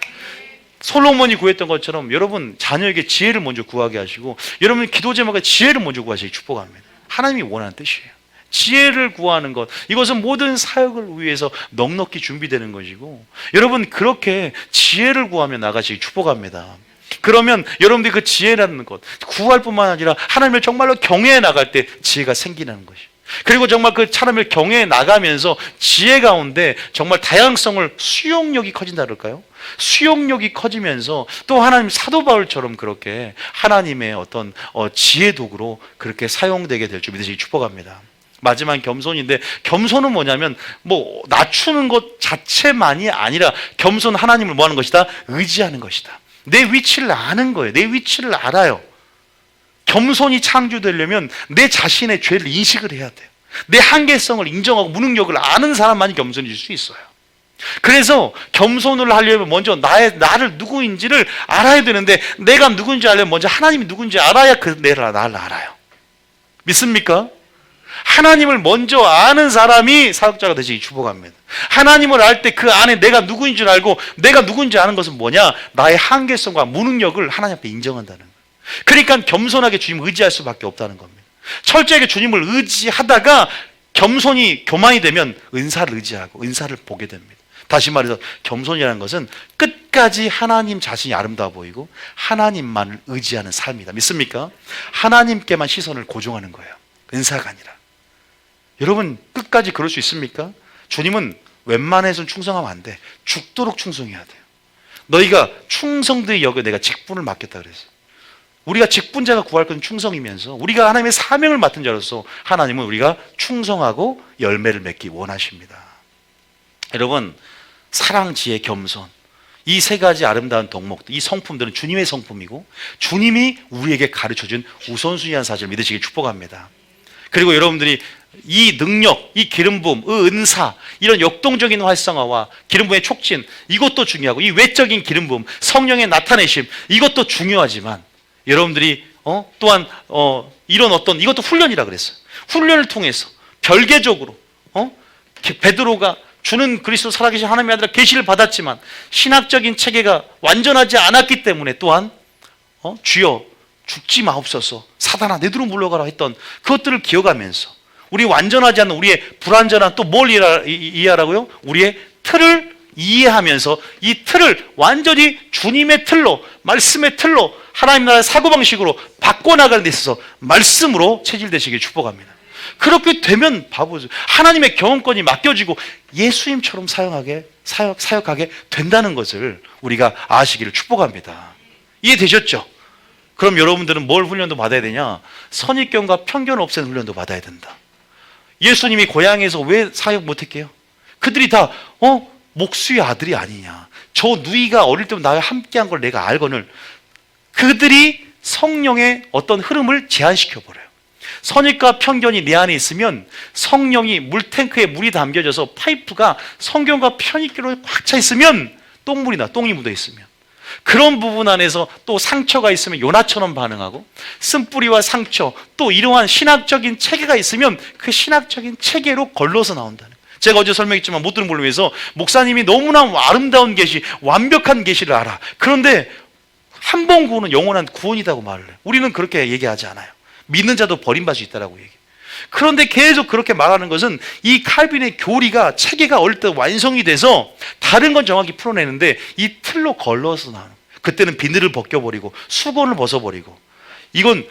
솔로몬이 구했던 것처럼 여러분 자녀에게 지혜를 먼저 구하게 하시고 여러분 기도 제목에 지혜를 먼저 구하시기 축복합니다. 하나님이 원하는 뜻이에요. 지혜를 구하는 것, 이것은 모든 사역을 위해서 넉넉히 준비되는 것이고, 여러분 그렇게 지혜를 구하며 나가시기 축복합니다. 그러면 여러분들이 그 지혜라는 것 구할 뿐만 아니라 하나님을 정말로 경외해 나갈 때 지혜가 생기는 것이, 그리고 정말 그 하나님을 경외해 나가면서 지혜 가운데 정말 다양성을, 수용력이 커진다 그럴까요? 수용력이 커지면서 또 하나님 사도 바울처럼 그렇게 하나님의 어떤 지혜 도구로 그렇게 사용되게 될 줄 믿으시기 축복합니다. 마지막 겸손인데, 겸손은 뭐냐면 뭐 낮추는 것 자체만이 아니라, 겸손 하나님을 뭐 하는 것이다? 의지하는 것이다. 내 위치를 아는 거예요. 내 위치를 알아요. 겸손이 창조되려면 내 자신의 죄를 인식을 해야 돼요. 내 한계성을 인정하고 무능력을 아는 사람만이 겸손해질 수 있어요. 그래서 겸손을 하려면 먼저 나를 누구인지를 알아야 되는데, 내가 누군지 알려면 먼저 하나님이 누군지 알아야 나를 알아요. 믿습니까? 하나님을 먼저 아는 사람이 사역자가 되시기 축복합니다. 하나님을 알 때 그 안에 내가 누구인 줄 알고, 내가 누군지 아는 것은 뭐냐? 나의 한계성과 무능력을 하나님 앞에 인정한다는 거예요. 그러니까 겸손하게 주님을 의지할 수밖에 없다는 겁니다. 철저하게 주님을 의지하다가 겸손이 교만이 되면 은사를 의지하고 은사를 보게 됩니다. 다시 말해서 겸손이라는 것은 끝까지 하나님 자신이 아름다워 보이고 하나님만을 의지하는 삶이다. 믿습니까? 하나님께만 시선을 고정하는 거예요. 은사가 아니라. 여러분 끝까지 그럴 수 있습니까? 주님은 웬만해서는 충성하면 안 돼. 죽도록 충성해야 돼요. 너희가 충성되이 여겨 내가 직분을 맡겼다 그랬어요. 우리가 직분자가 구할 건 충성이면서, 우리가 하나님의 사명을 맡은 자로서 하나님은 우리가 충성하고 열매를 맺기 원하십니다. 여러분, 사랑, 지혜, 겸손, 이 세 가지 아름다운 덕목들, 이 성품들은 주님의 성품이고 주님이 우리에게 가르쳐준 우선순위한 사실을 믿으시길 축복합니다. 그리고 여러분들이 이 능력, 이 기름 부음, 이 은사, 이런 역동적인 활성화와 기름 부음의 촉진, 이것도 중요하고, 이 외적인 기름 부음, 성령의 나타내심, 이것도 중요하지만, 여러분들이 또한 이런 어떤, 이것도 훈련이라 그랬어요. 훈련을 통해서 별개적으로 베드로가 주는 그리스도 살아계신 하나님의 아들아 계시를 받았지만 신학적인 체계가 완전하지 않았기 때문에 또한 주여 죽지 마옵소서, 사단아 내 뒤로 물러가라 했던 그것들을 기억하면서, 우리 완전하지 않는 우리의 불완전한, 또 뭘 이해하라고요? 우리의 틀을 이해하면서 이 틀을 완전히 주님의 틀로, 말씀의 틀로, 하나님 나라의 사고방식으로 바꿔나가는 데 있어서 말씀으로 체질되시길 축복합니다. 그렇게 되면 바보죠. 하나님의 경험권이 맡겨지고 예수님처럼 사역하게 된다는 것을 우리가 아시기를 축복합니다. 이해되셨죠? 그럼 여러분들은 뭘 훈련도 받아야 되냐? 선입견과 편견 없애는 훈련도 받아야 된다. 예수님이 고향에서 왜 사역 못했게요? 그들이 다 목수의 아들이 아니냐, 저 누이가 어릴 때부터 나와 함께한 걸 내가 알거늘, 그들이 성령의 어떤 흐름을 제한시켜버려요. 선입과 편견이 내 안에 있으면 성령이 물탱크에 물이 담겨져서 파이프가 성경과 편익기로 꽉 차 있으면 똥물이 나, 똥이 묻어 있으면 그런 부분 안에서 또 상처가 있으면 요나처럼 반응하고, 쓴뿌리와 상처, 또 이러한 신학적인 체계가 있으면 그 신학적인 체계로 걸러서 나온다는 거예요. 제가 어제 설명했지만 못 들은 걸로 위해서 목사님이 너무나 아름다운 계시, 완벽한 계시를 알아. 그런데 한 번 구원은 영원한 구원이라고 말을 해요. 우리는 그렇게 얘기하지 않아요. 믿는 자도 버림받을 수 있다고 얘기해요. 그런데 계속 그렇게 말하는 것은 이 칼빈의 교리가, 체계가 어릴 때 완성이 돼서 다른 건 정확히 풀어내는데 이 틀로 걸러서 나오는 거예요. 그때는 비늘을 벗겨버리고 수건을 벗어버리고, 이건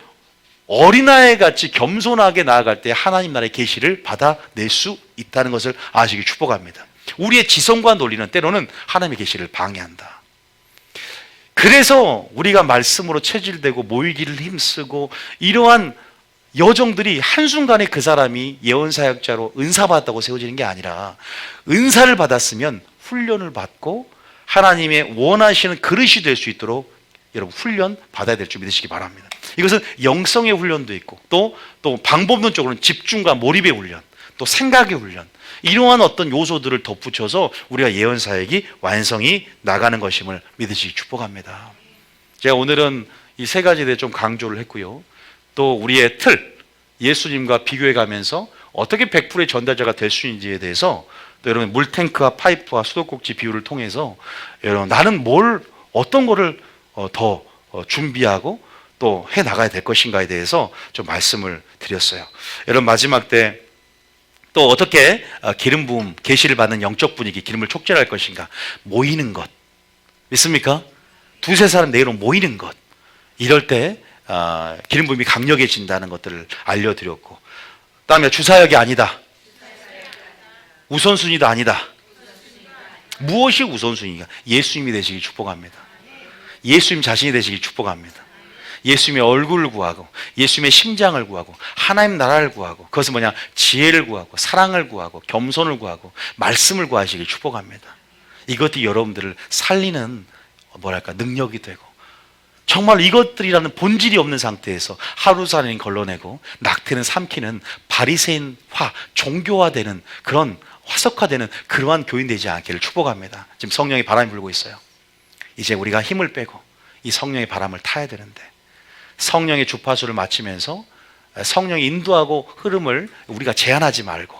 어린아이 같이 겸손하게 나아갈 때 하나님 나라의 계시를 받아낼 수 있다는 것을 아시기 축복합니다. 우리의 지성과 논리는 때로는 하나님의 계시를 방해한다. 그래서 우리가 말씀으로 체질되고 모이기를 힘쓰고, 이러한 여정들이 한순간에 그 사람이 예언사역자로 은사받았다고 세워지는 게 아니라, 은사를 받았으면 훈련을 받고 하나님의 원하시는 그릇이 될 수 있도록 여러분 훈련 받아야 될 줄 믿으시기 바랍니다. 이것은 영성의 훈련도 있고, 또 방법론적으로는 집중과 몰입의 훈련, 또 생각의 훈련, 이러한 어떤 요소들을 덧붙여서 우리가 예언사역이 완성이 나가는 것임을 믿으시기 축복합니다. 제가 오늘은 이 세 가지에 대해 좀 강조를 했고요. 또 우리의 틀, 예수님과 비교해 가면서 어떻게 100%의 전달자가 될 수 있는지에 대해서, 또 여러분 물탱크와 파이프와 수도꼭지 비유를 통해서 여러분 나는 어떤 거를 더 준비하고 또 해 나가야 될 것인가에 대해서 좀 말씀을 드렸어요. 여러분 마지막 때 또 어떻게 기름 부음, 계시를 받는 영적 분위기, 기름을 촉진할 것인가? 모이는 것. 믿습니까? 두세 사람 내로 모이는 것. 이럴 때 기름 부음이 강력해진다는 것들을 알려드렸고, 그다음에 주사역이 아니다. 우선순위도 아니다. 무엇이 우선순위가? 예수님이 되시길 축복합니다. 예수님 자신이 되시길 축복합니다. 예수님의 얼굴을 구하고, 예수님의 심장을 구하고, 하나님 나라를 구하고, 그것은 뭐냐? 지혜를 구하고, 사랑을 구하고, 겸손을 구하고, 말씀을 구하시길 축복합니다. 이것이 여러분들을 살리는 능력이 되고, 정말 이것들이라는 본질이 없는 상태에서 하루살이는 걸러내고 낙태는 삼키는 바리새인화, 종교화되는 그런 화석화되는 그러한 교인 되지 않기를 축복합니다. 지금 성령의 바람이 불고 있어요. 이제 우리가 힘을 빼고 이 성령의 바람을 타야 되는데, 성령의 주파수를 맞추면서 성령이 인도하고 흐름을 우리가 제한하지 말고,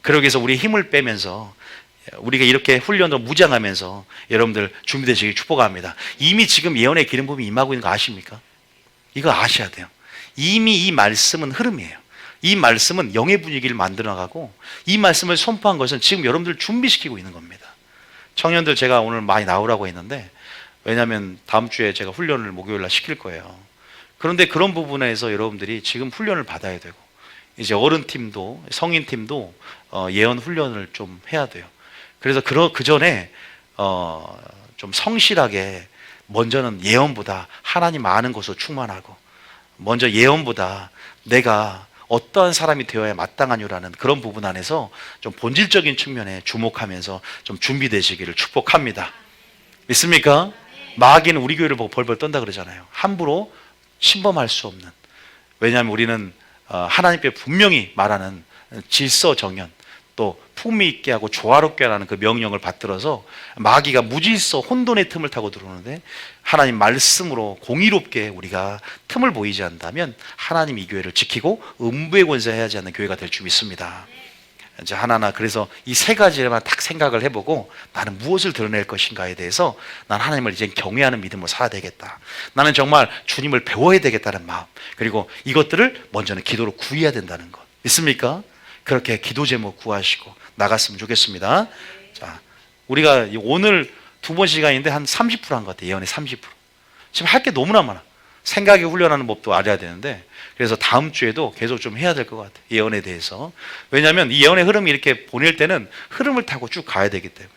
그러기 위해서 우리의 힘을 빼면서 우리가 이렇게 훈련으로 무장하면서 여러분들 준비되시길 축복합니다. 이미 지금 예언의 기름 부음이 임하고 있는 거 아십니까? 이거 아셔야 돼요. 이미 이 말씀은 흐름이에요. 이 말씀은 영의 분위기를 만들어가고, 이 말씀을 선포한 것은 지금 여러분들 준비시키고 있는 겁니다. 청년들 제가 오늘 많이 나오라고 했는데, 왜냐하면 다음 주에 제가 훈련을 목요일 날 시킬 거예요. 그런데 그런 부분에서 여러분들이 지금 훈련을 받아야 되고, 이제 어른팀도 성인팀도 예언 훈련을 좀 해야 돼요. 그래서 그 전에 좀 성실하게, 먼저는 예언보다 하나님 아는 것으로 충만하고, 먼저 예언보다 내가 어떠한 사람이 되어야 마땅하냐라는 그런 부분 안에서 좀 본질적인 측면에 주목하면서 좀 준비되시기를 축복합니다. 믿습니까? 마귀는 우리 교회를 보고 벌벌 떤다 그러잖아요. 함부로 침범할 수 없는, 왜냐하면 우리는 하나님께 분명히 말하는 질서 정연, 또 품위 있게 하고 조화롭게 하라는 그 명령을 받들어서 마귀가 무질서 혼돈의 틈을 타고 들어오는데, 하나님 말씀으로 공의롭게 우리가 틈을 보이지 않는다면 하나님 이 교회를 지키고 음부의 권세하지 않는 교회가 될 줄 믿습니다. 이제 하나하나 그래서 이 세 가지만 딱 생각을 해보고, 나는 무엇을 드러낼 것인가에 대해서 난 하나님을 이제 경외하는 믿음으로 살아야 되겠다. 나는 정말 주님을 배워야 되겠다는 마음, 그리고 이것들을 먼저는 기도로 구해야 된다는 것. 믿습니까? 그렇게 기도 제목 구하시고 나갔으면 좋겠습니다. 자, 우리가 오늘 두 번 시간인데 한 30% 한 것 같아요. 예언의 30%. 지금 할 게 너무나 많아. 생각에 훈련하는 법도 알아야 되는데, 그래서 다음 주에도 계속 좀 해야 될 것 같아요. 예언에 대해서. 왜냐하면 이 예언의 흐름이 이렇게 보낼 때는 흐름을 타고 쭉 가야 되기 때문에.